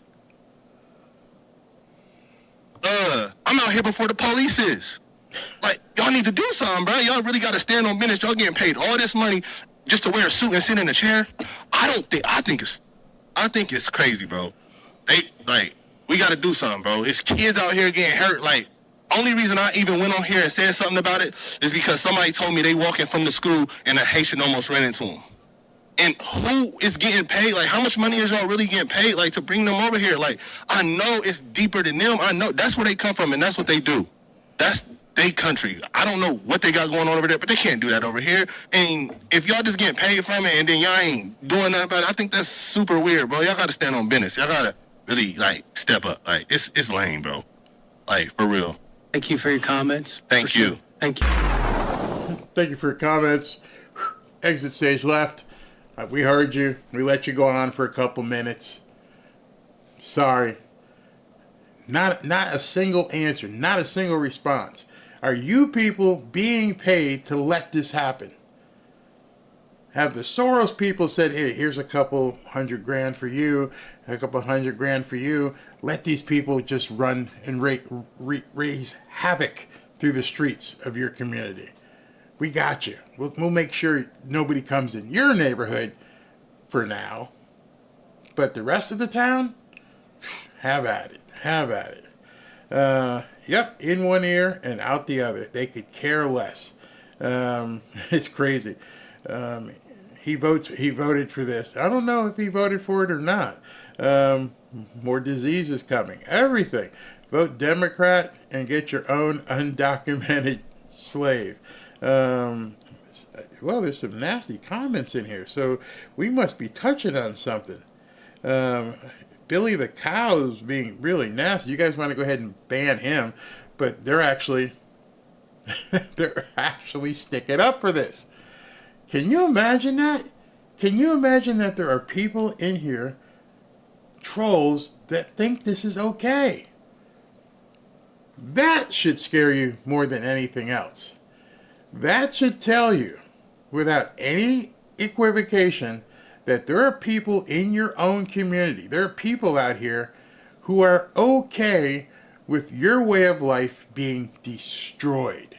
I'm out here before the police is. Like, y'all need to do something, bro. Y'all really got to stand on business. Y'all getting paid all this money just to wear a suit and sit in a chair. I think it's crazy, bro. We got to do something, bro. It's kids out here getting hurt. Like, only reason I even went on here and said something about it is because somebody told me they walking from the school and a Haitian almost ran into them. And who is getting paid? Like, how much money is y'all really getting paid, like, to bring them over here? Like, I know it's deeper than them. I know that's where they come from, and that's what they do. That's their country. I don't know what they got going on over there, but they can't do that over here. And if y'all just getting paid from it and then y'all ain't doing nothing about it, I think that's super weird, bro. Y'all got to stand on business. Y'all got to really, like, step up. Like, it's lame, bro. Like, for real. Thank you for your comments. Thank you. Thank you. Thank you for your comments. Exit stage left. We heard you. We let you go on for a couple minutes. Sorry. Not a single answer. Not a single response. Are you people being paid to let this happen? Have the Soros people said, hey, here's a couple $100,000 for you, a couple $100,000 for you. Let these people just run and raise havoc through the streets of your community. We got you. We'll make sure nobody comes in your neighborhood for now. But the rest of the town, have at it. Have at it. Yep, in one ear and out the other. They could care less. It's crazy. He voted for this. I don't know if he voted for it or not. More diseases coming. Everything. Vote Democrat and get your own undocumented slave. Well, there's some nasty comments in here, so we must be touching on something. Billy the Cow is being really nasty. You guys want to go ahead and ban him, but they're actually sticking up for this. Can you imagine that? Can you imagine that there are people in here, trolls, that think this is okay? That should scare you more than anything else. That should tell you, without any equivocation, that there are people in your own community, there are people out here who are okay with your way of life being destroyed.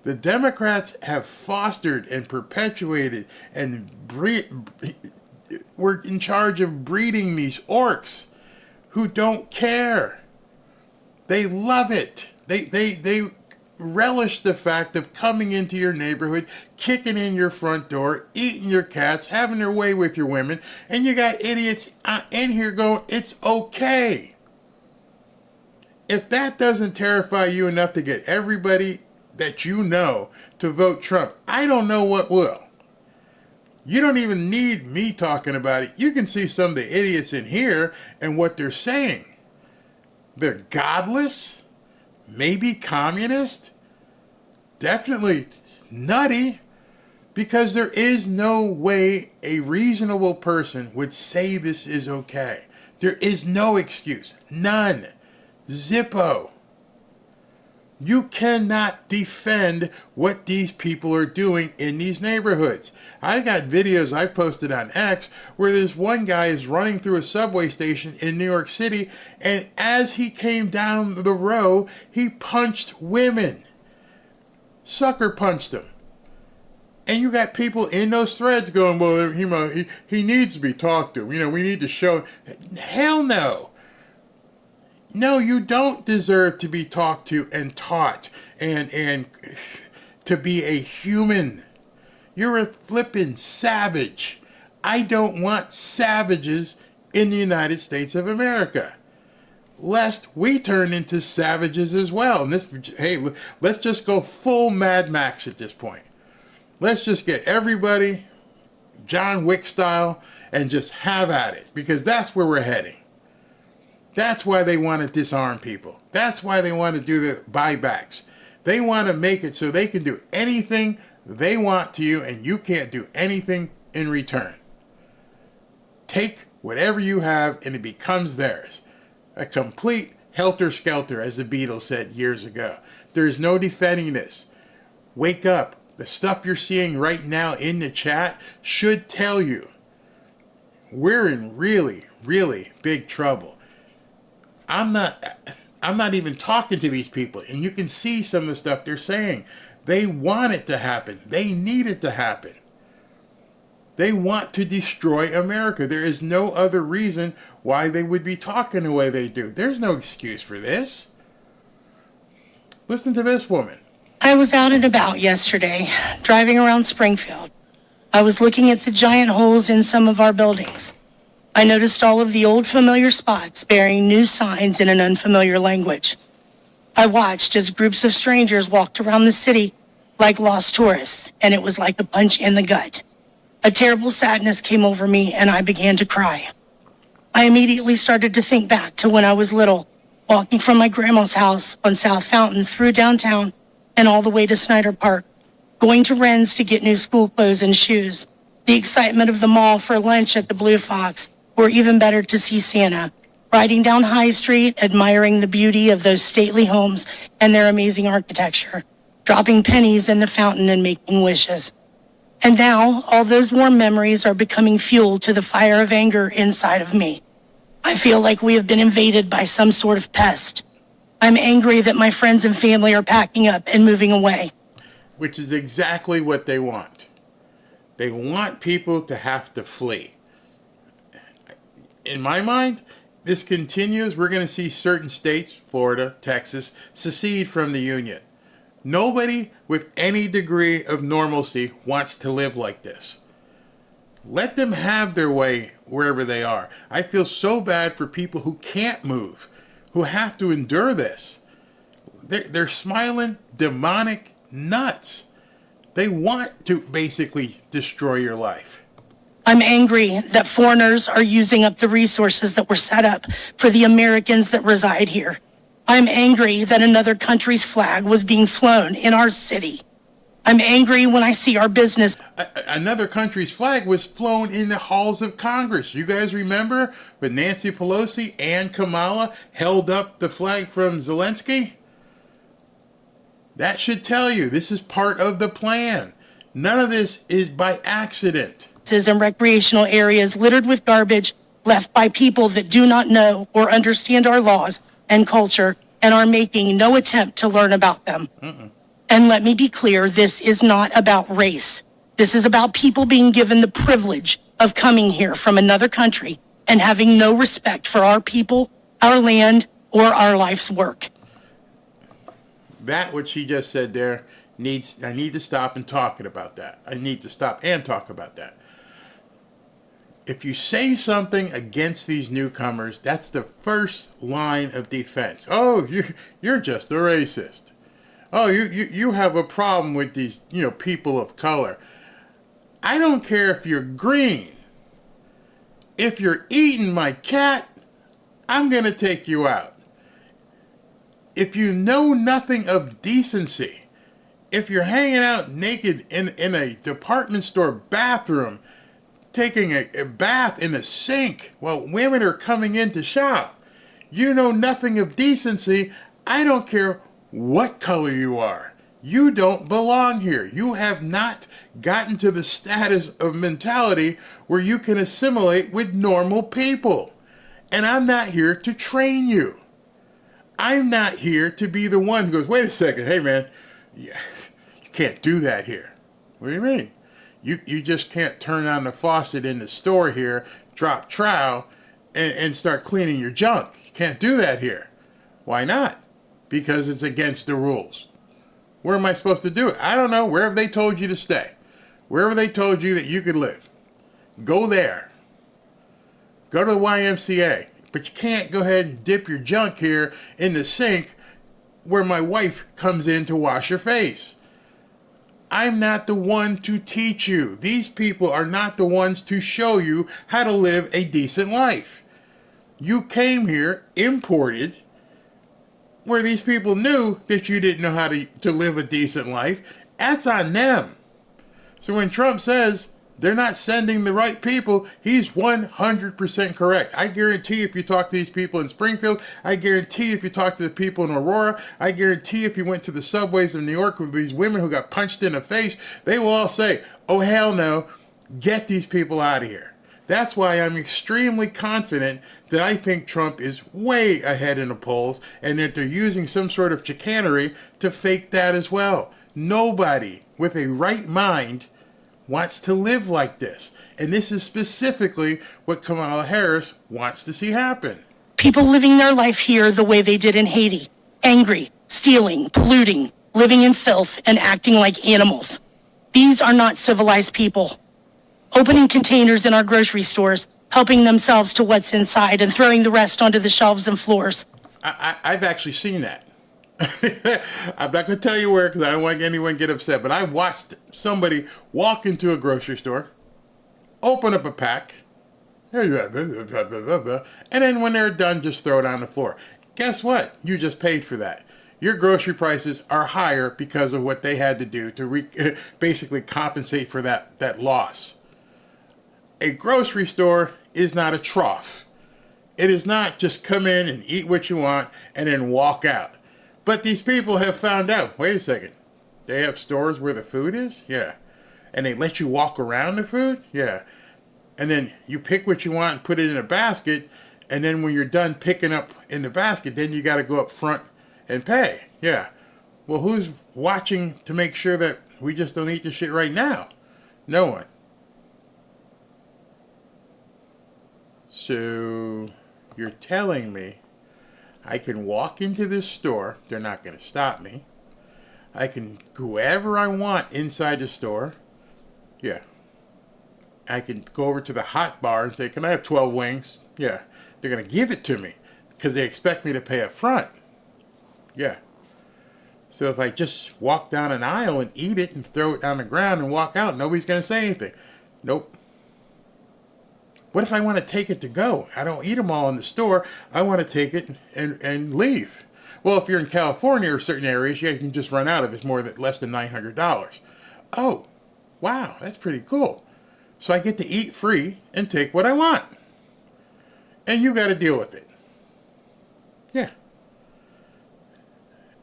The Democrats have fostered and perpetuated and were in charge of breeding these orcs who don't care. They love it. They relish the fact of coming into your neighborhood, kicking in your front door, eating your cats, having their way with your women, and you got idiots in here going, it's okay. If that doesn't terrify you enough to get everybody that you know to vote Trump, I don't know what will. You don't even need me talking about it. You can see some of the idiots in here and what they're saying. They're godless, maybe communist, definitely nutty, because there is no way a reasonable person would say this is okay. There is no excuse. None. Zippo. You cannot defend what these people are doing in these neighborhoods. I got videos I posted on X where this one guy is running through a subway station in New York City, and as he came down the row, he punched women. Sucker punched them. And you got people in those threads going, well, he needs to be talked to. We need to show. Hell no. No, you don't deserve to be talked to and taught and to be a human. You're a flippin' savage. I don't want savages in the United States of America, lest we turn into savages as well. And let's just go full Mad Max at this point. Let's just get everybody John Wick style and just have at it, because that's where we're heading. That's why they want to disarm people. That's why they want to do the buybacks. They want to make it so they can do anything they want to you, and you can't do anything in return. Take whatever you have, and it becomes theirs. A complete helter-skelter, as the Beatles said years ago. There is no defending this. Wake up. The stuff you're seeing right now in the chat should tell you we're in really, really big trouble. I'm not even talking to these people, and you can see some of the stuff they're saying. They want it to happen. They need it to happen. They want to destroy America. There is no other reason why they would be talking the way they do. There's no excuse for this. Listen to this woman. I was out and about yesterday, driving around Springfield. I was looking at the giant holes in some of our buildings. I noticed all of the old familiar spots bearing new signs in an unfamiliar language. I watched as groups of strangers walked around the city like lost tourists, and it was like a punch in the gut. A terrible sadness came over me, and I began to cry. I immediately started to think back to when I was little, walking from my grandma's house on South Fountain through downtown and all the way to Snyder Park, going to Wren's to get new school clothes and shoes, the excitement of the mall for lunch at the Blue Fox, or even better, to see Santa, riding down High Street, admiring the beauty of those stately homes and their amazing architecture, dropping pennies in the fountain and making wishes. And now, all those warm memories are becoming fuel to the fire of anger inside of me. I feel like we have been invaded by some sort of pest. I'm angry that my friends and family are packing up and moving away. Which is exactly what they want. They want people to have to flee. In my mind, this continues. We're going to see certain states, Florida, Texas, secede from the Union. Nobody with any degree of normalcy wants to live like this. Let them have their way wherever they are. I feel so bad for people who can't move, who have to endure this. They're smiling demonic nuts. They want to basically destroy your life. I'm angry that foreigners are using up the resources that were set up for the Americans that reside here. I'm angry that another country's flag was being flown in our city. I'm angry when I see our business. Another country's flag was flown in the halls of Congress. You guys remember when Nancy Pelosi and Kamala held up the flag from Zelensky? That should tell you this is part of the plan. None of this is by accident. And recreational areas littered with garbage left by people that do not know or understand our laws and culture and are making no attempt to learn about them. And let me be clear, this is not about race. This is about people being given the privilege of coming here from another country and having no respect for our people, our land, or our life's work. That what she just said there I need to stop and talking about that. I need to stop and talk about that. If you say something against these newcomers, that's the first line of defense. Oh, you're just a racist. Oh, you have a problem with these, people of color. I don't care if you're green. If you're eating my cat, I'm going to take you out. If you know nothing of decency, if you're hanging out naked in a department store bathroom, taking a bath in a sink while women are coming in to shop, you know nothing of decency, I don't care what color you are. You don't belong here. You have not gotten to the status of mentality where you can assimilate with normal people. And I'm not here to train you. I'm not here to be the one who goes, wait a second, hey man, you can't do that here. What do you mean? You just can't turn on the faucet in the store here, drop trowel, and start cleaning your junk. You can't do that here. Why not? Because it's against the rules. Where am I supposed to do it? I don't know. Wherever they told you to stay. Wherever they told you that you could live. Go there. Go to the YMCA. But you can't go ahead and dip your junk here in the sink where my wife comes in to wash her face. I'm not the one to teach you. These people are not the ones to show you how to live a decent life. You came here, imported, where these people knew that you didn't know how to live a decent life. That's on them. So when Trump says they're not sending the right people, he's 100% correct. I guarantee if you talk to these people in Springfield, I guarantee if you talk to the people in Aurora, I guarantee if you went to the subways of New York with these women who got punched in the face, they will all say, oh hell no, get these people out of here. That's why I'm extremely confident that I think Trump is way ahead in the polls and that they're using some sort of chicanery to fake that as well. Nobody with a right mind wants to live like this. And this is specifically what Kamala Harris wants to see happen. People living their life here the way they did in Haiti. Angry, stealing, polluting, living in filth, and acting like animals. These are not civilized people. Opening containers in our grocery stores, helping themselves to what's inside, and throwing the rest onto the shelves and floors. I've actually seen that. I'm not going to tell you where because I don't want anyone to get upset, but I watched somebody walk into a grocery store, open up a pack, and then when they're done, just throw it on the floor. Guess what? You just paid for that. Your grocery prices are higher because of what they had to do to basically compensate for that loss. A grocery store is not a trough. It is not just come in and eat what you want and then walk out. But these people have found out, wait a second, they have stores where the food is? Yeah. And they let you walk around the food? Yeah. And then you pick what you want and put it in a basket, and then when you're done picking up in the basket, then you got to go up front and pay. Yeah. Well, who's watching to make sure that we just don't eat the shit right now? No one. So you're telling me I can walk into this store, they're not going to stop me. I can go wherever I want inside the store. Yeah. I can go over to the hot bar and say, can I have 12 wings? Yeah. They're going to give it to me because they expect me to pay up front. Yeah. So if I just walk down an aisle and eat it and throw it on the ground and walk out, nobody's going to say anything. Nope. What if I want to take it to go? I don't eat them all in the store. I want to take it and leave. Well, if you're in California or certain areas, you can just run out of it. It's less than $900. Oh, wow, that's pretty cool. So I get to eat free and take what I want. And you got to deal with it. Yeah.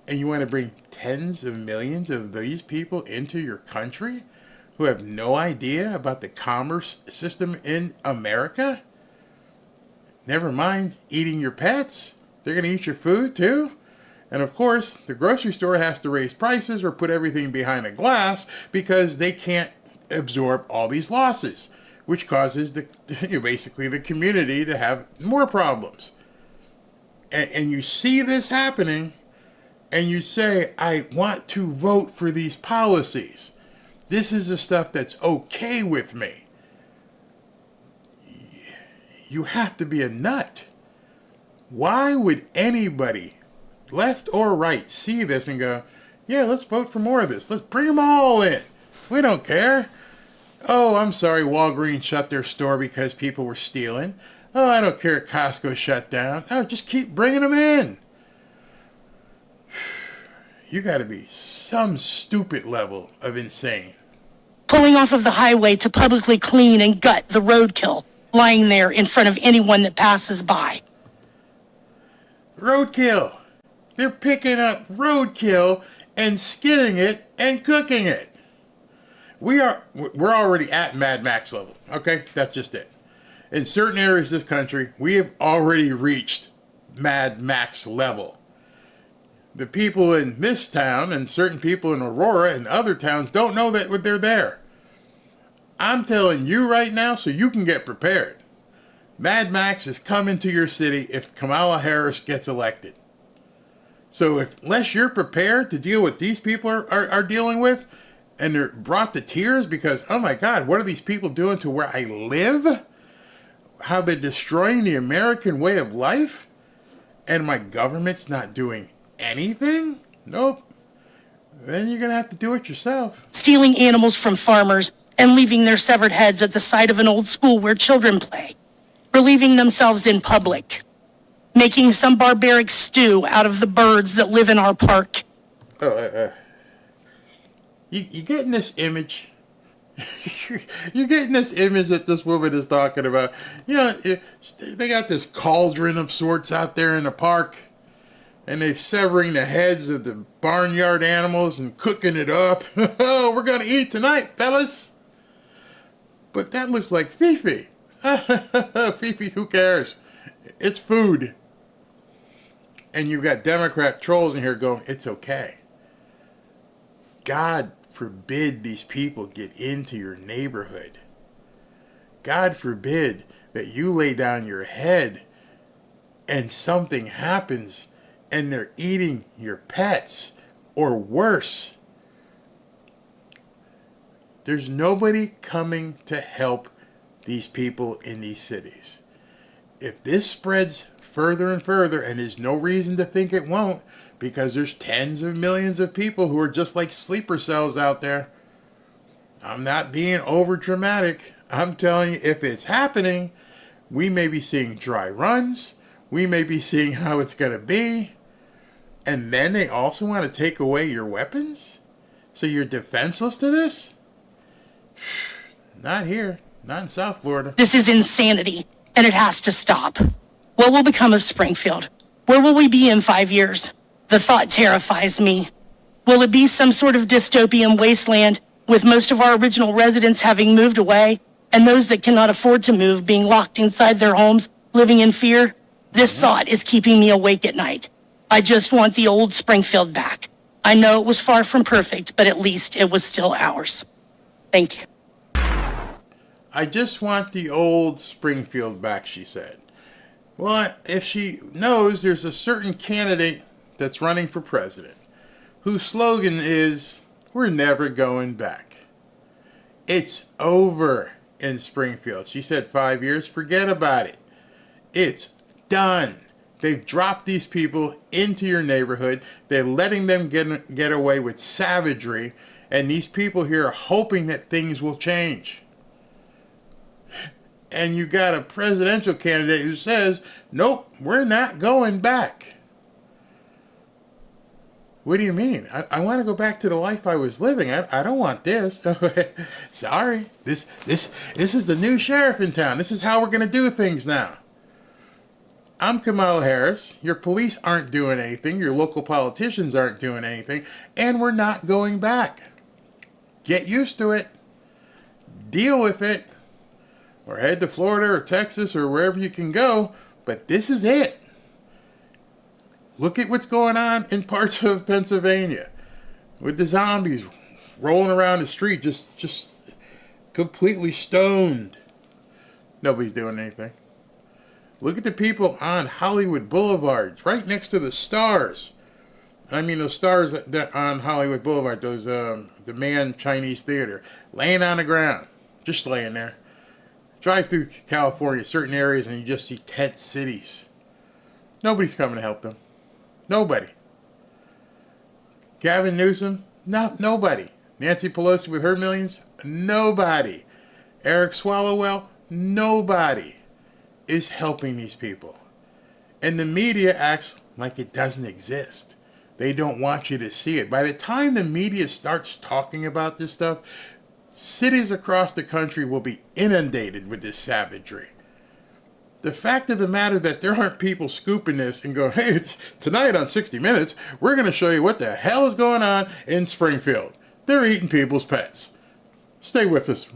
And you want to bring tens of millions of these people into your country who have no idea about the commerce system in America? Never mind eating your pets. They're going to eat your food too. And of course, the grocery store has to raise prices or put everything behind a glass because they can't absorb all these losses, which causes basically the community to have more problems. And you see this happening, and you say, I want to vote for these policies. This is the stuff that's okay with me. You have to be a nut. Why would anybody, left or right, see this and go, yeah, let's vote for more of this. Let's bring them all in. We don't care. Oh, I'm sorry, Walgreens shut their store because people were stealing. Oh, I don't care if Costco shut down. Oh, just keep bringing them in. You got to be some stupid level of insane. Pulling off of the highway to publicly clean and gut the roadkill lying there in front of anyone that passes by. Roadkill. They're picking up roadkill and skinning it and cooking it. We're already at Mad Max level. Okay, that's just it. In certain areas of this country, we have already reached Mad Max level. The people in this town and certain people in Aurora and other towns don't know that they're there. I'm telling you right now so you can get prepared. Mad Max is coming to your city if Kamala Harris gets elected. So unless you're prepared to deal with these people are dealing with, and they're brought to tears because, oh my God, what are these people doing to where I live? How they're destroying the American way of life? And my government's not doing anything? Nope. Then you're going to have to do it yourself. Stealing animals from farmers and leaving their severed heads at the side of an old school where children play. Relieving themselves in public. Making some barbaric stew out of the birds that live in our park. You getting this image? You're getting this image that this woman is talking about. You know, they got this cauldron of sorts out there in the park, and they're severing the heads of the barnyard animals and cooking it up. Oh, we're going to eat tonight, fellas. But that looks like Fifi. Fifi, who cares? It's food. And you've got Democrat trolls in here going, it's okay. God forbid these people get into your neighborhood. God forbid that you lay down your head and something happens and they're eating your pets or worse. There's nobody coming to help these people in these cities. If this spreads further and further, and there's no reason to think it won't, because there's tens of millions of people who are just like sleeper cells out there. I'm not being over dramatic. I'm telling you, if it's happening, we may be seeing dry runs. We may be seeing how it's going to be. And then they also want to take away your weapons? So you're defenseless to this? Not here. Not in South Florida. This is insanity, and it has to stop. What will become of Springfield? Where will we be in 5 years? The thought terrifies me. Will it be some sort of dystopian wasteland with most of our original residents having moved away and those that cannot afford to move being locked inside their homes, living in fear? This thought is keeping me awake at night. I just want the old Springfield back. I know it was far from perfect, but at least it was still ours. Thank you. I just want the old Springfield back, she said. Well, if she knows there's a certain candidate that's running for president whose slogan is, we're never going back. It's over. in Springfield. She said 5 years, forget about it. It's done. They've dropped these people into your neighborhood. They're letting them get away with savagery. And these people here are hoping that things will change. And you got a presidential candidate who says, nope, we're not going back. What do you mean? I want to go back to the life I was living. I don't want this. Sorry. This is the new sheriff in town. This is how we're going to do things now. I'm Kamala Harris. Your police aren't doing anything. Your local politicians aren't doing anything. And we're not going back. Get used to it. Deal with it. Or head to Florida or Texas or wherever you can go. But this is it. Look at what's going on in parts of Pennsylvania with the zombies rolling around the street, just completely stoned. Nobody's doing anything. Look at the people on Hollywood Boulevard, right next to the stars. I mean, those stars that on Hollywood Boulevard, those the Man Chinese Theater, laying on the ground, just laying there. Drive through California, certain areas, and you just see tent cities. Nobody's coming to help them. Nobody. Gavin Newsom? Nobody. Nancy Pelosi with her millions? Nobody. Eric Swallowell? Nobody is helping these people. And the media acts like it doesn't exist. They don't want you to see it. By the time the media starts talking about this stuff, cities across the country will be inundated with this savagery. The fact of the matter that there aren't people scooping this and go, hey, tonight on 60 Minutes, we're going to show you what the hell is going on in Springfield. They're eating people's pets. Stay with us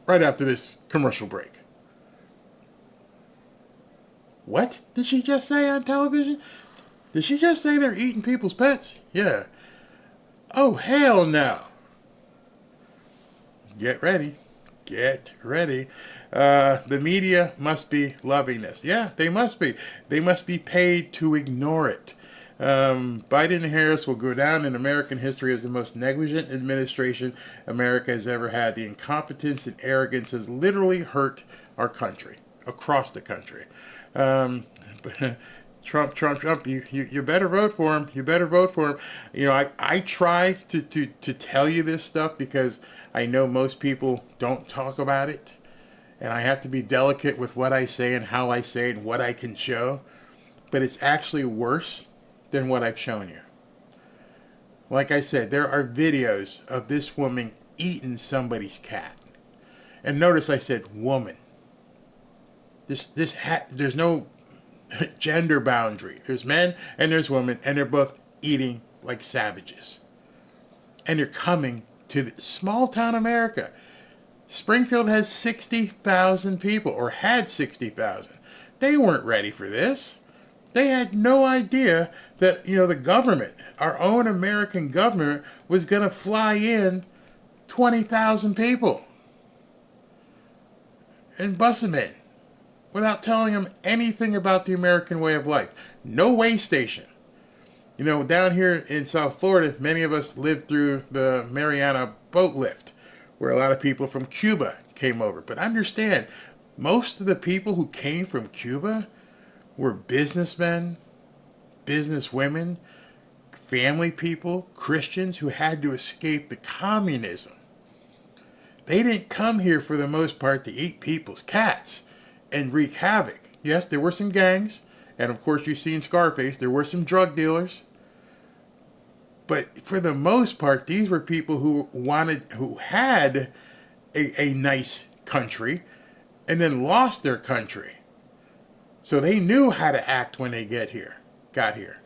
right after this commercial break. What did she just say on television? Did she just say they're eating people's pets? Yeah. Oh, hell no. Get ready. Get ready. The media must be loving this. Yeah, they must be. They must be paid to ignore it. Biden and Harris will go down in American history as the most negligent administration America has ever had. The incompetence and arrogance has literally hurt our country, across the country. Trump, you better vote for him. You better vote for him. You know, I try to tell you this stuff because I know most people don't talk about it. And I have to be delicate with what I say and how I say it and what I can show. But it's actually worse than what I've shown you. Like I said, there are videos of this woman eating somebody's cat. And notice I said woman. There's no gender boundary. There's men and there's women, and they're both eating like savages. And they're coming to the small town America. Springfield has 60,000 people, or had 60,000. They weren't ready for this. They had no idea that, the government, our own American government, was going to fly in 20,000 people and bus them in without telling them anything about the American way of life. No way station. Down here in South Florida, many of us lived through the Mariana boat lift, where a lot of people from Cuba came over. But understand, most of the people who came from Cuba were businessmen, businesswomen, family people, Christians who had to escape the communism. They didn't come here for the most part to eat people's cats and wreak havoc. Yes, there were some gangs, and of course you see in Scarface, there were some drug dealers. But for the most part, these were people who had a nice country and then lost their country. So they knew how to act when they got here.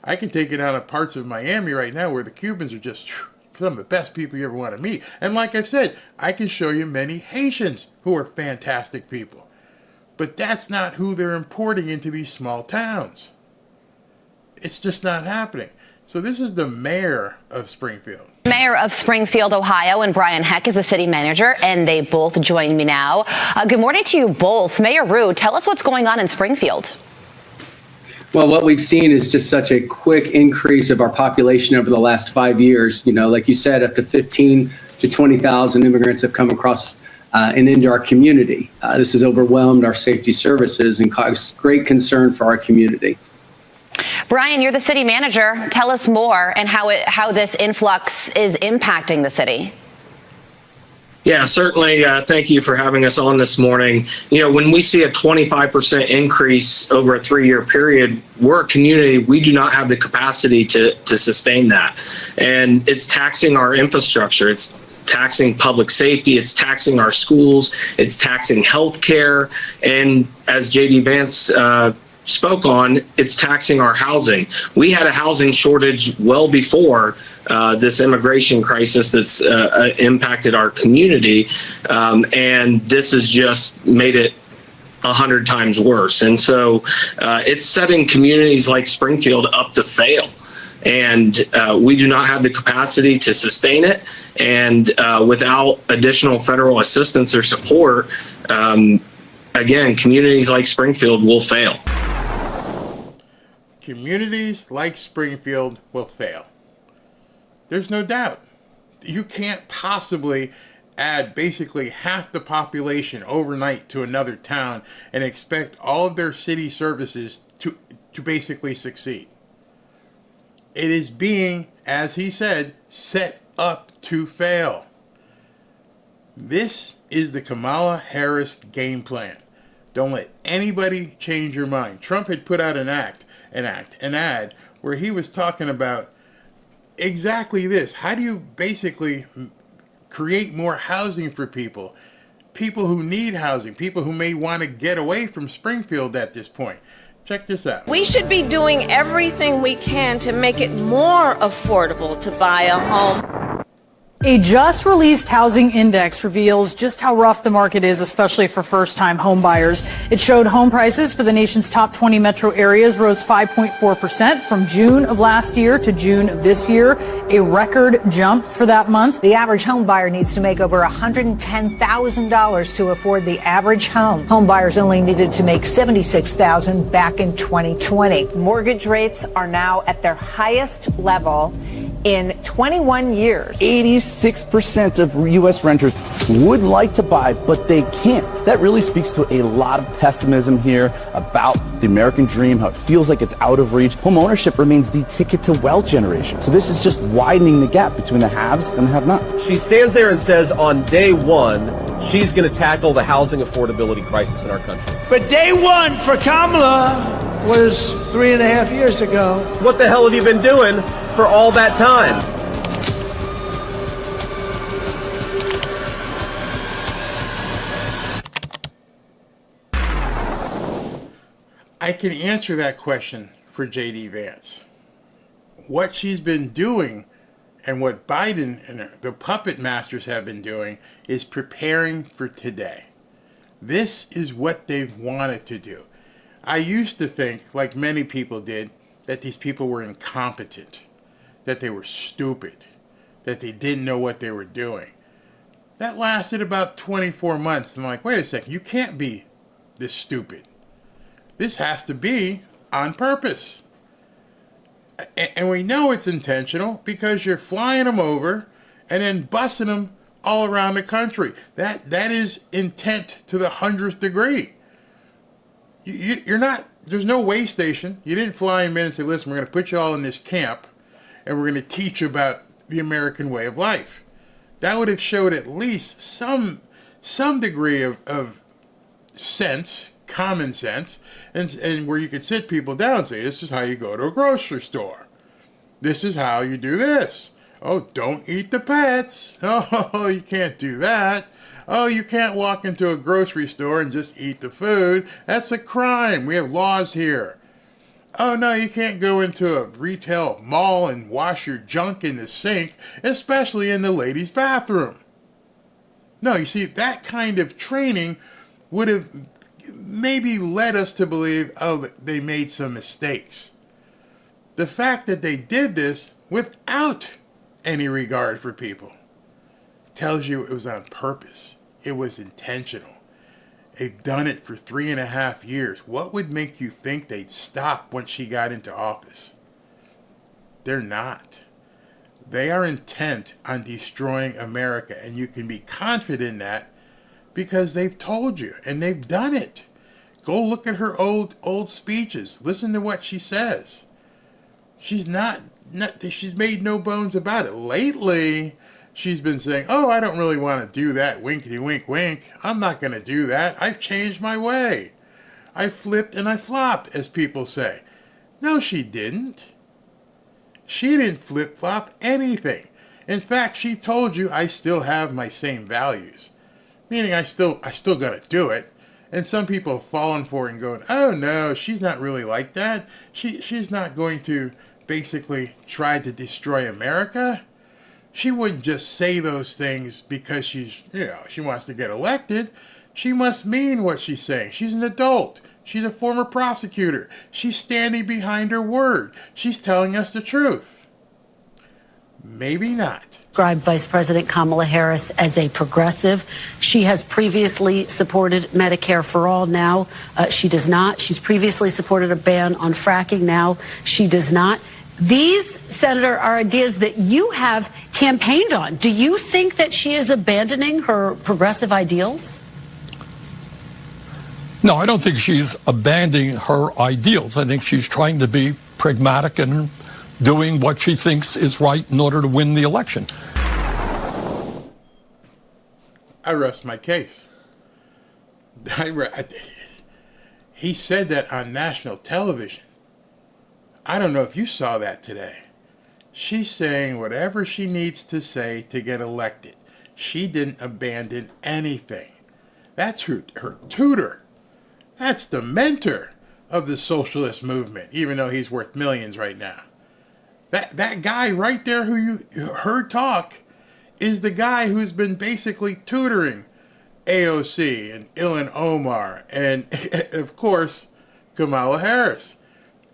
I can take it out of parts of Miami right now where the Cubans are just some of the best people you ever want to meet. And like I've said, I can show you many Haitians who are fantastic people. But that's not who they're importing into these small towns. It's just not happening. So this is the mayor of Springfield. Mayor of Springfield, Ohio, and Brian Heck is the city manager, and they both join me now. Good morning to you both. Mayor Rue, tell us what's going on in Springfield. Well, what we've seen is just such a quick increase of our population over the last 5 years. Like you said, up to 15 to 20,000 immigrants have come across and into our community. This has overwhelmed our safety services and caused great concern for our community. Brian, you're the city manager. Tell us more and how this influx is impacting the city. Yeah, certainly. Thank you for having us on this morning. You know, when we see a 25% increase over a 3-year period, we're a community, we do not have the capacity to sustain that. And it's taxing our infrastructure. It's taxing public safety. It's taxing our schools. It's taxing healthcare. And as J.D. Vance spoke on, it's taxing our housing. We had a housing shortage well before this immigration crisis that's impacted our community, and this has just made it 100 times worse. And so it's setting communities like Springfield up to fail, and we do not have the capacity to sustain it. And without additional federal assistance or support, again, communities like Springfield will fail. Communities like Springfield will fail. There's no doubt. You can't possibly add basically half the population overnight to another town and expect all of their city services to basically succeed. It is being, as he said, set up to fail. This is the Kamala Harris game plan. Don't let anybody change your mind. Trump had put out an ad where he was talking about exactly this. How do you basically create more housing for people who need housing, people who may want to get away from Springfield at this point? Check this out. We should be doing everything we can to make it more affordable to buy a home. A just-released housing index reveals just how rough the market is, especially for first-time home buyers. It showed home prices for the nation's top 20 metro areas rose 5.4% from June of last year to June of this year, a record jump for that month. The average home buyer needs to make over $110,000 to afford the average home. Home buyers only needed to make $76,000 back in 2020. Mortgage rates are now at their highest level in 21 years. 86% of U.S. renters would like to buy, but they can't. That really speaks to a lot of pessimism here about the American dream, how it feels like it's out of reach. Home ownership remains the ticket to wealth generation. So this is just widening the gap between the haves and the have-nots. She stands there and says on day one, she's going to tackle the housing affordability crisis in our country. But day one for Kamala was 3.5 years ago. What the hell have you been doing for all that time? I can answer that question for J.D. Vance. What she's been doing and what Biden and the puppet masters have been doing is preparing for today. This is what they've wanted to do. I used to think, like many people did, that these people were incompetent, that they were stupid, that they didn't know what they were doing. That lasted about 24 months. I'm like, wait a second, you can't be this stupid. This has to be on purpose. And we know it's intentional because you're flying them over and then busing them all around the country. That is intent to the 100th degree. You're not, there's no way station. You didn't fly them in and say, listen, we're going to put you all in this camp and we're going to teach you about the American way of life. That would have showed at least some degree of sense, common sense, and where you could sit people down and say, this is how you go to a grocery store. This is how you do this. Oh, don't eat the pets. Oh, you can't do that. Oh, you can't walk into a grocery store and just eat the food. That's a crime. We have laws here. Oh, no, you can't go into a retail mall and wash your junk in the sink, especially in the ladies' bathroom. No, you see, that kind of training would have maybe led us to believe, oh, they made some mistakes. The fact that they did this without any regard for people tells you it was on purpose. It was intentional. They've done it for 3.5 years. What would make you think they'd stop once she got into office? They're not. They are intent on destroying America, and you can be confident in that because they've told you and they've done it. Go look at her old speeches. Listen to what she says. She's she's made no bones about it. Lately, she's been saying, oh, I don't really want to do that. Winkety wink wink. I'm not going to do that. I've changed my way. I flipped and I flopped, as people say. No, she didn't. She didn't flip-flop anything. In fact, she told you I still have my same values. Meaning I still got to do it. And some people have fallen for it and going, oh no, she's not really like that. She's not going to basically try to destroy America. She wouldn't just say those things because she wants to get elected. She must mean what she's saying. She's an adult. She's a former prosecutor. She's standing behind her word. She's telling us the truth. Maybe not. Described Vice President Kamala Harris as a progressive. She has previously supported Medicare for all. Now she does not. She's previously supported a ban on fracking. Now she does not. These, Senator, are ideas that you have campaigned on. Do you think that she is abandoning her progressive ideals? No, I don't think she's abandoning her ideals. I think she's trying to be pragmatic and doing what she thinks is right in order to win the election. I rest my case. He said that on national television. I don't know if you saw that today. She's saying whatever she needs to say to get elected. She didn't abandon anything. That's her tutor. That's the mentor of the socialist movement, even though he's worth millions right now. That guy right there who you heard talk is the guy who's been basically tutoring AOC and Ilhan Omar and, of course, Kamala Harris.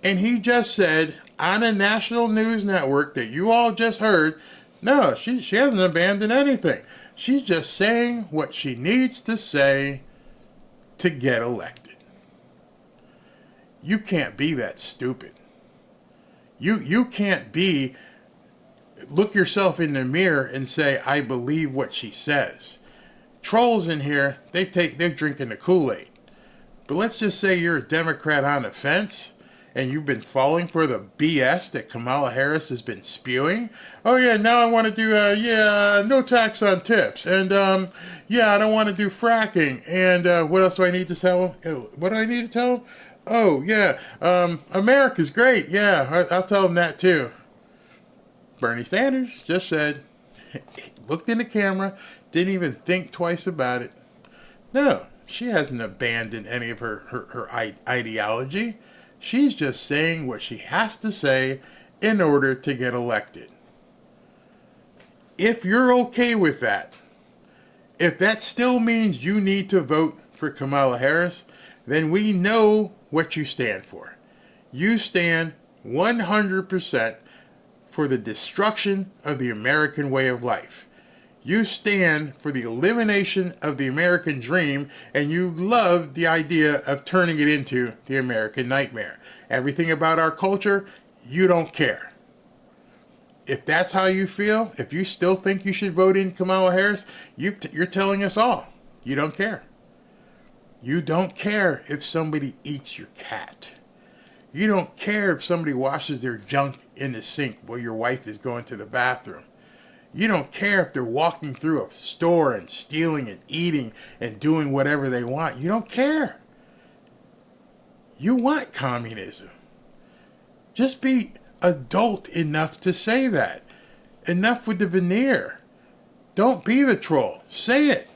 And he just said on a national news network that you all just heard, no, she hasn't abandoned anything. She's just saying what she needs to say to get elected. You can't be that stupid. You can't look yourself in the mirror and say, I believe what she says. Trolls in here, they're drinking the Kool-Aid. But let's just say you're a Democrat on the fence and you've been falling for the BS that Kamala Harris has been spewing. Oh yeah, now I want to do, no tax on tips. And I don't want to do fracking. And what else do I need to tell them? What do I need to tell them? Oh, yeah, America's great. Yeah, I'll tell them that too. Bernie Sanders just said, looked in the camera, didn't even think twice about it. No, she hasn't abandoned any of her ideology. She's just saying what she has to say in order to get elected. If you're okay with that, if that still means you need to vote for Kamala Harris, then we know what you stand for. You stand 100% for the destruction of the American way of life. You stand for the elimination of the American dream, and you love the idea of turning it into the American nightmare. Everything about our culture, you don't care. If that's how you feel, if you still think you should vote in Kamala Harris, you're telling us all, you don't care. You don't care if somebody eats your cat. You don't care if somebody washes their junk in the sink while your wife is going to the bathroom. You don't care if they're walking through a store and stealing and eating and doing whatever they want. You don't care. You want communism. Just be adult enough to say that. Enough with the veneer. Don't be the troll. Say it.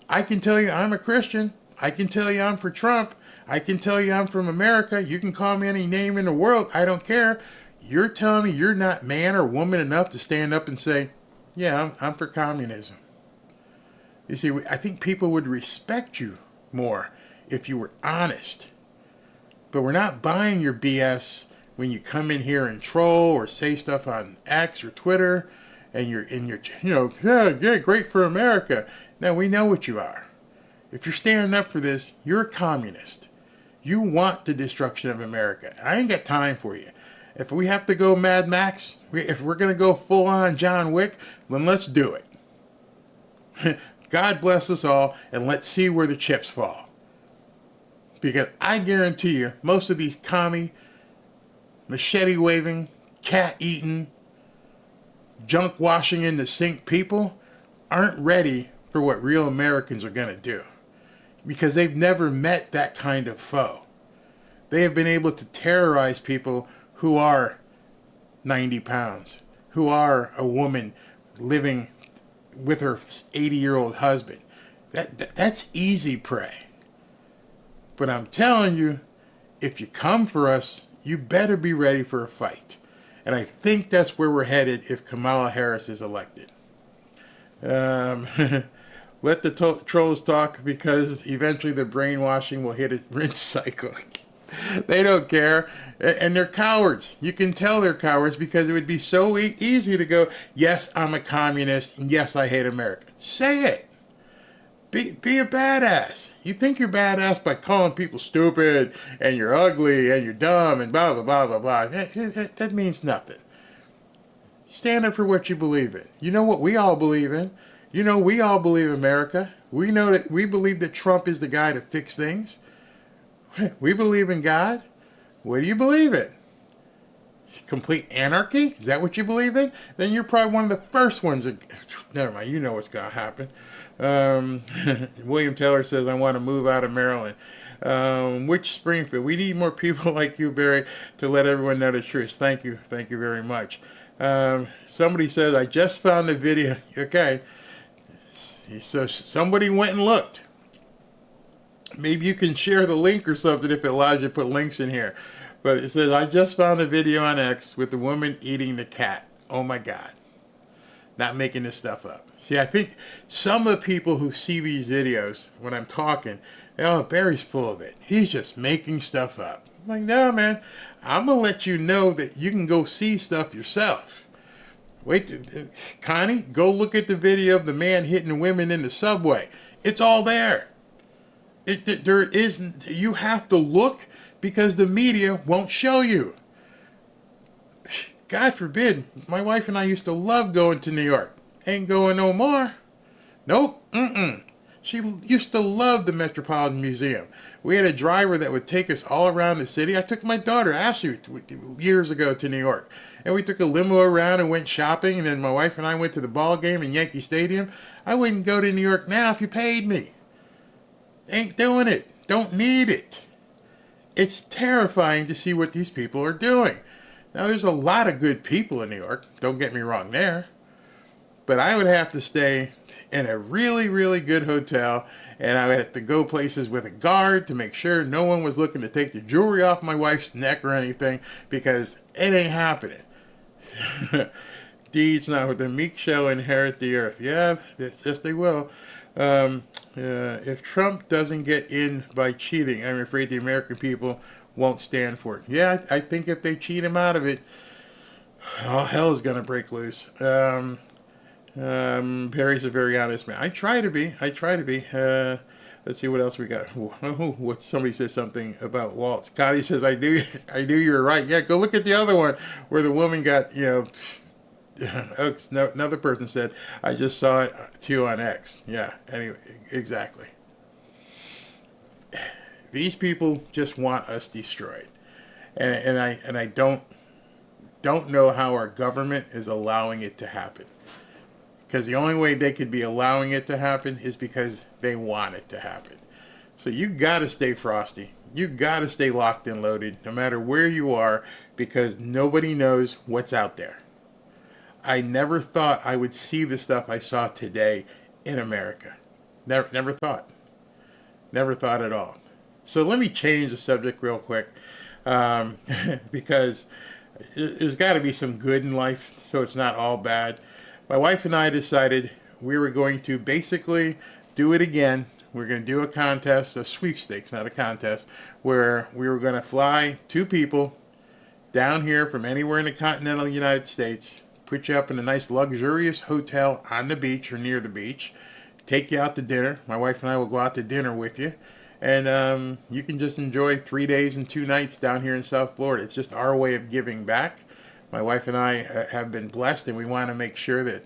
I can tell you I'm a Christian. I can tell you I'm for Trump. I can tell you I'm from America. You can call me any name in the world. I don't care. You're telling me you're not man or woman enough to stand up and say, yeah, I'm for communism. You see, I think people would respect you more if you were honest. But we're not buying your BS when you come in here and troll or say stuff on X or Twitter and you're great for America. Now, we know what you are. If you're standing up for this, you're a communist. You want the destruction of America. I ain't got time for you. If we have to go Mad Max, if we're going to go full-on John Wick, then let's do it. God bless us all, and let's see where the chips fall. Because I guarantee you, most of these commie, machete-waving, cat-eating, junk-washing in the sink people aren't ready for what real Americans are going to do. Because they've never met that kind of foe. They have been able to terrorize people who are 90 pounds, who are a woman living with her 80-year-old husband. That's easy prey. But I'm telling you, if you come for us, you better be ready for a fight. And I think that's where we're headed if Kamala Harris is elected. Let the trolls talk, because eventually the brainwashing will hit a rinse cycle. They don't care. And they're cowards. You can tell they're cowards because it would be so easy to go, yes, I'm a communist, and yes, I hate America. Say it. Be a badass. You think you're badass by calling people stupid, and you're ugly, and you're dumb, and blah, blah, blah, blah, blah. That means nothing. Stand up for what you believe in. You know what we all believe in. You know we all believe America. We know that we believe that Trump is the guy to fix things. We believe in God. What do you believe in? Complete anarchy? Is that what you believe in? Then you're probably one of the first ones that... Never mind, you know what's going to happen. William Taylor says, I want to move out of Maryland. Which Springfield? We need more people like you, Barry, to let everyone know the truth. Thank you. Thank you very much. Somebody says, I just found a video. Okay. So somebody went and looked. Maybe you can share the link or something if it allows you to put links in here. But it says, I just found a video on X with the woman eating the cat. Oh my God. Not making this stuff up. See, I think some of the people who see these videos when I'm talking, oh, Barry's full of it. He's just making stuff up. I'm like, no, man. I'm going to let you know that you can go see stuff yourself. Wait, Connie, go look at the video of the man hitting women in the subway. It's all there. There isn't. You have to look because the media won't show you. God forbid. My wife and I used to love going to New York. Ain't going no more. Nope. She used to love the Metropolitan Museum. We had a driver that would take us all around the city. I took my daughter, Ashley, years ago to New York. And we took a limo around and went shopping. And then my wife and I went to the ball game in Yankee Stadium. I wouldn't go to New York now if you paid me. Ain't doing it. Don't need it. It's terrifying to see what these people are doing. Now, there's a lot of good people in New York. Don't get me wrong there. But I would have to stay in a really, really good hotel. And I would have to go places with a guard to make sure no one was looking to take the jewelry off my wife's neck or anything. Because it ain't happening. Deeds now, the meek shall inherit the earth. Yeah, yes, they will. If Trump doesn't get in by cheating, I'm afraid the American people won't stand for it. Yeah, I think if they cheat him out of it, all hell is going to break loose. Perry's a very honest man. I try to be. Let's see what else we got. What somebody said something about Waltz. Connie says, I knew you were right. Yeah, go look at the other one where the woman got, another person said, I just saw it too on X. Yeah, anyway, exactly. These people just want us destroyed. And I don't know how our government is allowing it to happen. Because the only way they could be allowing it to happen is because they want it to happen. So you got to stay frosty. You got to stay locked and loaded no matter where you are, because nobody knows what's out there. I never thought I would see the stuff I saw today in America. Never thought. Never thought at all. So let me change the subject real quick, because there's got to be some good in life, so it's not all bad. My wife and I decided we were going to basically do it again. We're going to do a contest, a sweepstakes, not a contest, where we were going to fly 2 people down here from anywhere in the continental United States, put you up in a nice luxurious hotel on the beach or near the beach, take you out to dinner. My wife and I will go out to dinner with you. And you can just enjoy 3 days and 2 nights down here in South Florida. It's just our way of giving back. My wife and I have been blessed, and we want to make sure that,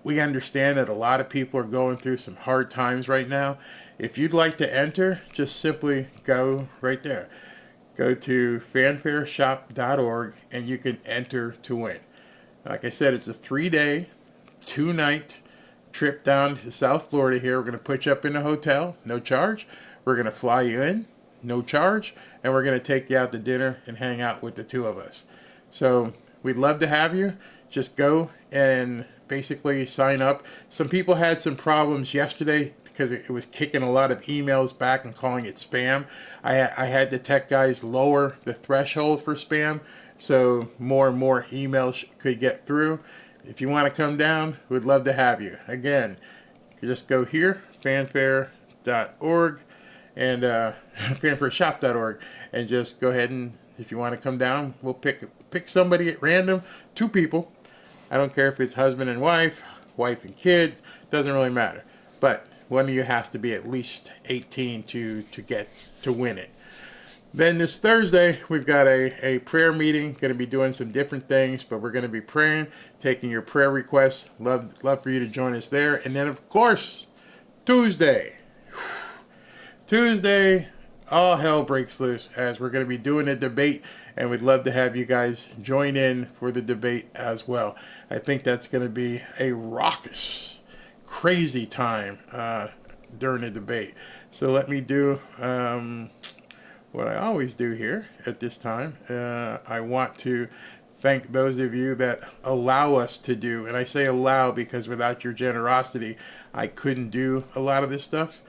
We understand that a lot of people are going through some hard times right now. If you'd like to enter, just simply go right there. Go to fanfareshop.org and you can enter to win. Like I said, it's a 3-day, 2-night trip down to South Florida here. We're going to put you up in a hotel, no charge. We're going to fly you in, no charge. And we're going to take you out to dinner and hang out with the two of us. So we'd love to have you. Just go and basically sign up. Some people had some problems yesterday because it was kicking a lot of emails back and calling it spam. I had the tech guys lower the threshold for spam so more and more emails could get through. If you want to come down, we'd love to have you. Again, you just go here, fanfare.org and fanfareshop.org, and just go ahead and if you want to come down, we'll pick somebody at random, 2 people. I don't care if it's husband and wife and kid, doesn't really matter. But one of you has to be at least 18 to get to win it. Then this Thursday, we've got a prayer meeting. Going to be doing some different things, but we're going to be praying, taking your prayer requests. Love for you to join us there. And then, of course, Tuesday, all hell breaks loose as we're going to be doing a debate, and we'd love to have you guys join in for the debate as well. I think that's going to be a raucous, crazy time during the debate. So let me do what I always do here at this time. I want to thank those of you that allow us to do, and I say allow because without your generosity, I couldn't do a lot of this stuff.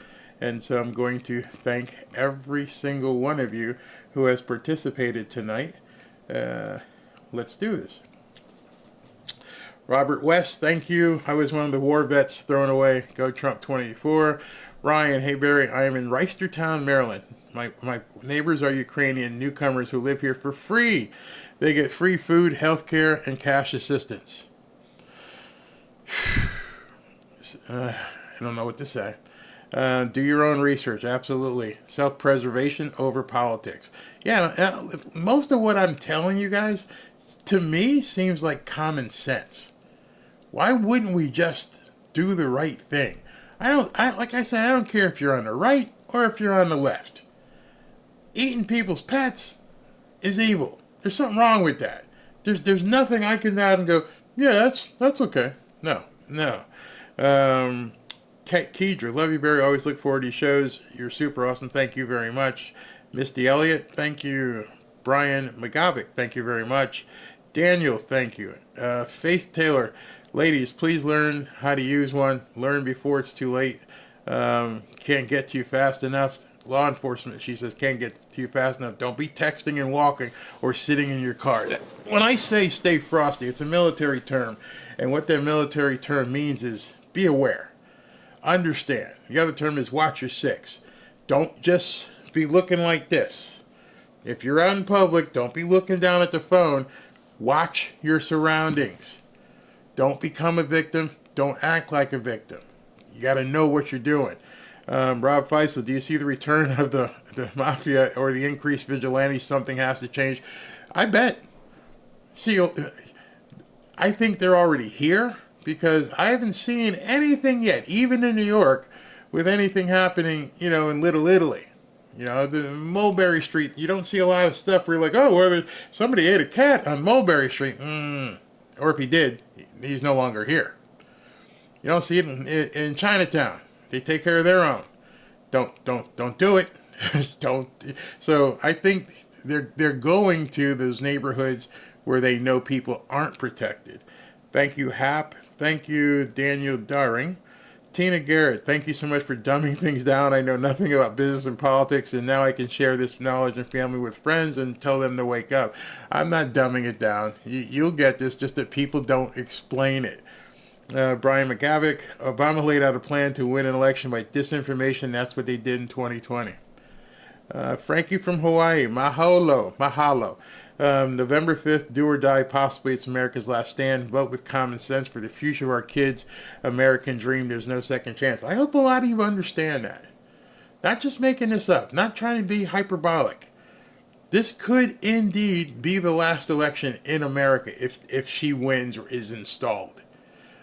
And so I'm going to thank every single one of you who has participated tonight. Let's do this. Robert West, thank you. I was one of the war vets thrown away. Go Trump 24. Ryan, hey Barry, I am in Reisterstown, Maryland. My neighbors are Ukrainian newcomers who live here for free. They get free food, health care, and cash assistance. I don't know what to say. Do your own research, absolutely. Self-preservation over politics. Yeah, most of what I'm telling you guys, to me, seems like common sense. Why wouldn't we just do the right thing? Like I said, I don't care if you're on the right or if you're on the left. Eating people's pets is evil. There's something wrong with that. There's nothing I can add and go, yeah, that's okay. No. Kedra, love you, Barry. Always look forward to your shows. You're super awesome. Thank you very much. Misty Elliott, thank you. Brian McGovick, thank you very much. Daniel, thank you. Faith Taylor, ladies, please learn how to use one. Learn before it's too late. Can't get to you fast enough. Law enforcement, she says, can't get to you fast enough. Don't be texting and walking or sitting in your car. When I say stay frosty, it's a military term. And what that military term means is be aware. Understand. The other term is watch your six. Don't just be looking like this. If you're out in public, don't be looking down at the phone. Watch your surroundings. Don't become a victim. Don't act like a victim. You got to know what you're doing. Rob Feisel, do you see the return of the mafia or the increased vigilante? Something has to change. I bet. See, I think they're already here. Because I haven't seen anything yet, even in New York, with anything happening, in Little Italy. The Mulberry Street, you don't see a lot of stuff where you're like, oh, well, somebody ate a cat on Mulberry Street. Or if he did, he's no longer here. You don't see it in Chinatown. They take care of their own. Don't do it. Don't. So I think they're going to those neighborhoods where they know people aren't protected. Thank you, Hap. Thank you, Daniel Daring. Tina Garrett, thank you so much for dumbing things down. I know nothing about business and politics, and now I can share this knowledge and family with friends and tell them to wake up. I'm not dumbing it down. You'll get this, just that people don't explain it. Brian McGavick, Obama laid out a plan to win an election by disinformation. That's what they did in 2020. Frankie from Hawaii, mahalo. November 5th, do or die, possibly it's America's last stand. Vote with common sense for the future of our kids. American dream, there's no second chance. I hope a lot of you understand that. Not just making this up, not trying to be hyperbolic. This could indeed be the last election in America if she wins or is installed.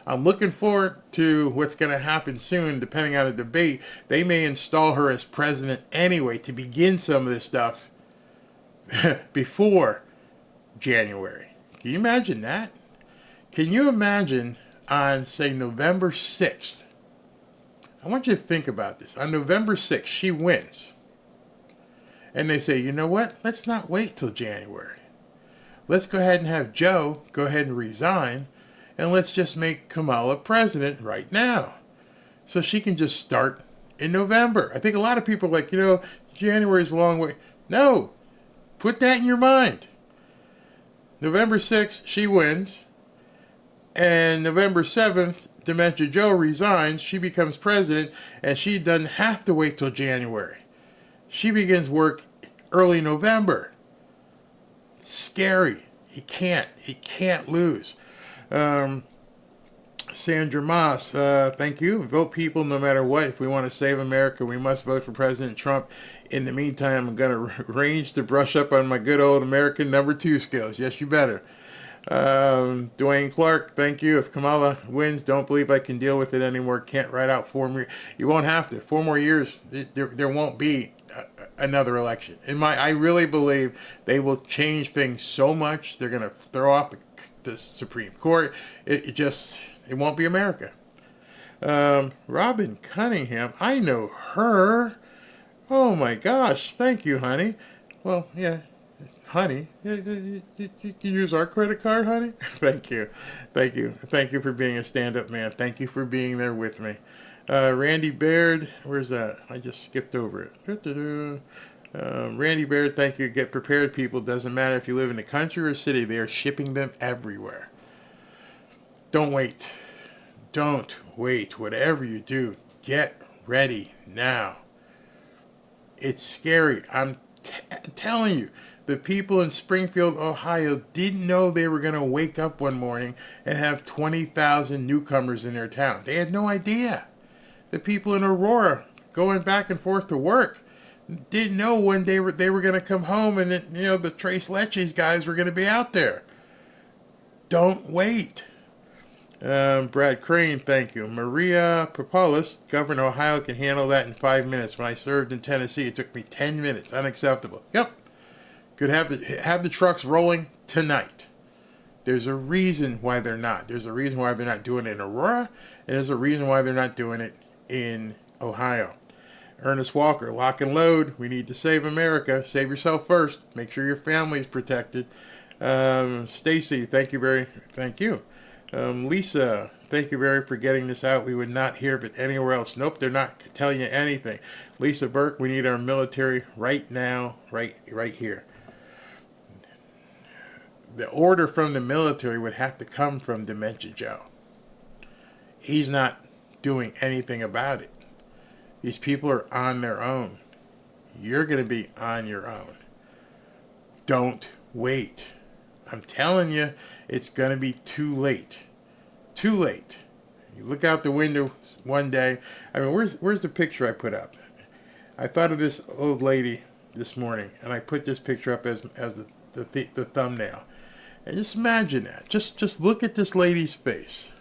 I'm looking forward to what's going to happen soon, depending on the debate. They may install her as president anyway to begin some of this stuff before January. Can you imagine that? Can you imagine on, say, November 6th? I want you to think about this. On November 6th, she wins. And they say, you know what? Let's not wait till January. Let's go ahead and have Joe go ahead and resign, and let's just make Kamala president right now. So she can just start in November. I think a lot of people are like, January's a long way. No, put that in your mind. November 6th, she wins. And November 7th, Dementia Joe resigns. She becomes president, and she doesn't have to wait till January. She begins work early November. Scary. He can't lose. Sandra Moss, thank you. Vote people no matter what. If we want to save America, we must vote for President Trump. In the meantime, I'm going to arrange to brush up on my good old American number 2 skills. Yes, you better. Dwayne Clark, thank you. If Kamala wins, don't believe I can deal with it anymore. Can't write out 4 more. You won't have to. 4 more years, there won't be another election. I really believe they will change things so much. They're going to throw off the Supreme Court. It won't be America. Robin Cunningham, I know her. Oh my gosh, thank you, honey. Well, yeah, honey, you can use our credit card, honey. Thank you for being a stand-up man. Thank you for being there with me. Randy Baird, where's that? I just skipped over it. Randy Baird, thank you. Get prepared, people. Doesn't matter if you live in the country or city. They are shipping them everywhere. Don't wait. Don't wait. Whatever you do, get ready now. It's scary. I'm telling you. The people in Springfield, Ohio, didn't know they were going to wake up one morning and have 20,000 newcomers in their town. They had no idea. The people in Aurora, going back and forth to work, didn't know when they were going to come home and the Tres Leches guys were going to be out there. Don't wait. Brad Crane, thank you. Maria Propolis, Governor of Ohio can handle that in 5 minutes. When I served in Tennessee, it took me 10 minutes. Unacceptable. Yep. Could have the trucks rolling tonight. There's a reason why they're not. There's a reason why they're not doing it in Aurora, and there's a reason why they're not doing it in Ohio. Ernest Walker, lock and load. We need to save America. Save yourself first. Make sure your family is protected. Stacy, thank you. Lisa, thank you very for getting this out. We would not hear of it anywhere else. Nope, they're not telling you anything. Lisa Burke, we need our military right now, right here. The order from the military would have to come from Dementia Joe. He's not doing anything about it. These people are on their own. You're going to be on your own. Don't wait. I'm telling you, it's going to be too late. Too late. You look out the window one day. I mean, where's the picture I put up? I thought of this old lady this morning, and I put this picture up as the thumbnail. And just imagine that. Just look at this lady's face.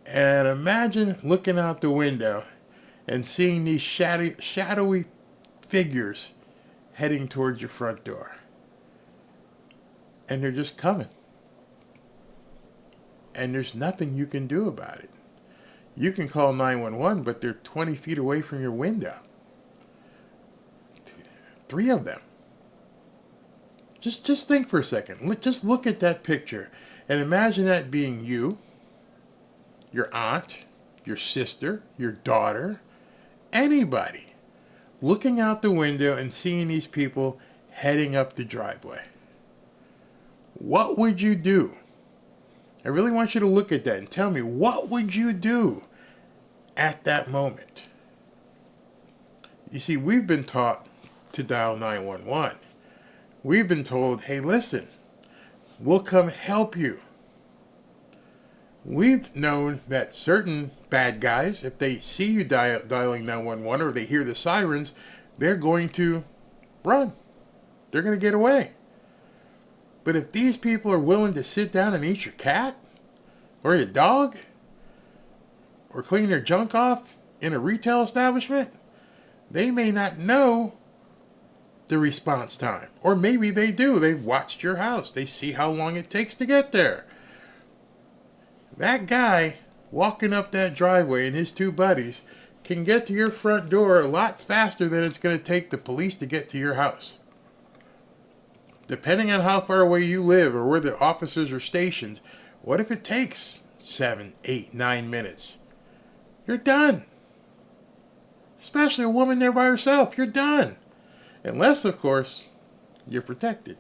And imagine looking out the window and seeing these shadowy figures heading towards your front door. And they're just coming. And there's nothing you can do about it. You can call 911, but they're 20 feet away from your window. 3 of them. Just think for a second. Just look at that picture and imagine that being you, your aunt, your sister, your daughter, anybody looking out the window and seeing these people heading up the driveway. What would you do? I really want you to look at that and tell me, what would you do at that moment? You see, we've been taught to dial 911. We've been told, hey, listen, we'll come help you. We've known that certain bad guys, if they see you dialing 911 or they hear the sirens, they're going to run. They're going to get away. But if these people are willing to sit down and eat your cat, or your dog, or clean their junk off in a retail establishment, they may not know the response time. Or maybe they do. They've watched your house. They see how long it takes to get there. That guy walking up that driveway and his two buddies can get to your front door a lot faster than it's going to take the police to get to your house. Depending on how far away you live or where the officers are stationed, what if it takes 7, 8, 9 minutes? You're done. Especially a woman there by herself. You're done. Unless, of course, you're protected.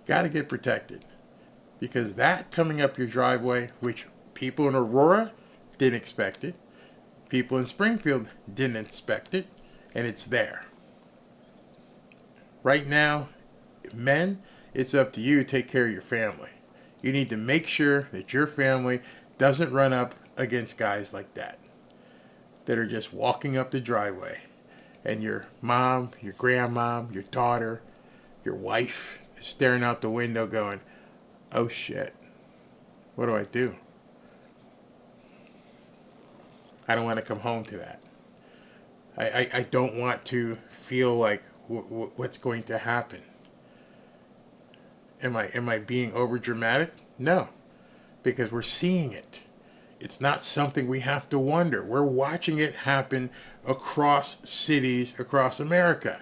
Got to get protected. Because that coming up your driveway, which people in Aurora didn't expect it, people in Springfield didn't expect it, and it's there. Right now, men, it's up to you to take care of your family. You need to make sure that your family doesn't run up against guys like that are just walking up the driveway, and your mom, your grandmom, your daughter, your wife is staring out the window going, oh shit, what do I do? I don't want to come home to that. I don't want to feel like what's going to happen. Am I being over dramatic? No, because we're seeing it. It's not something we have to wonder. We're watching it happen across cities, across America.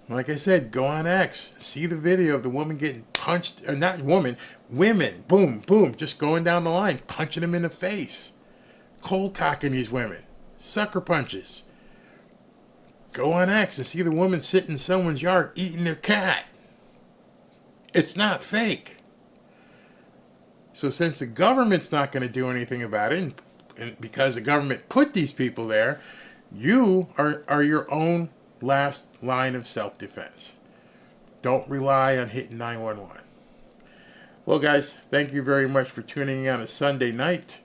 Like I said, go on X. See the video of the woman getting punched. Not woman, women. Boom, boom. Just going down the line, punching them in the face. Cold cocking these women. Sucker punches. Go on X and see the woman sitting in someone's yard eating their cat. It's not fake. So since the government's not going to do anything about it, and because the government put these people there, you are your own last line of self-defense. Don't rely on hitting 911. Well, guys, thank you very much for tuning in on a Sunday night.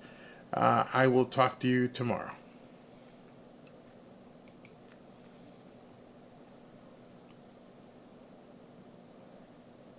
I will talk to you tomorrow.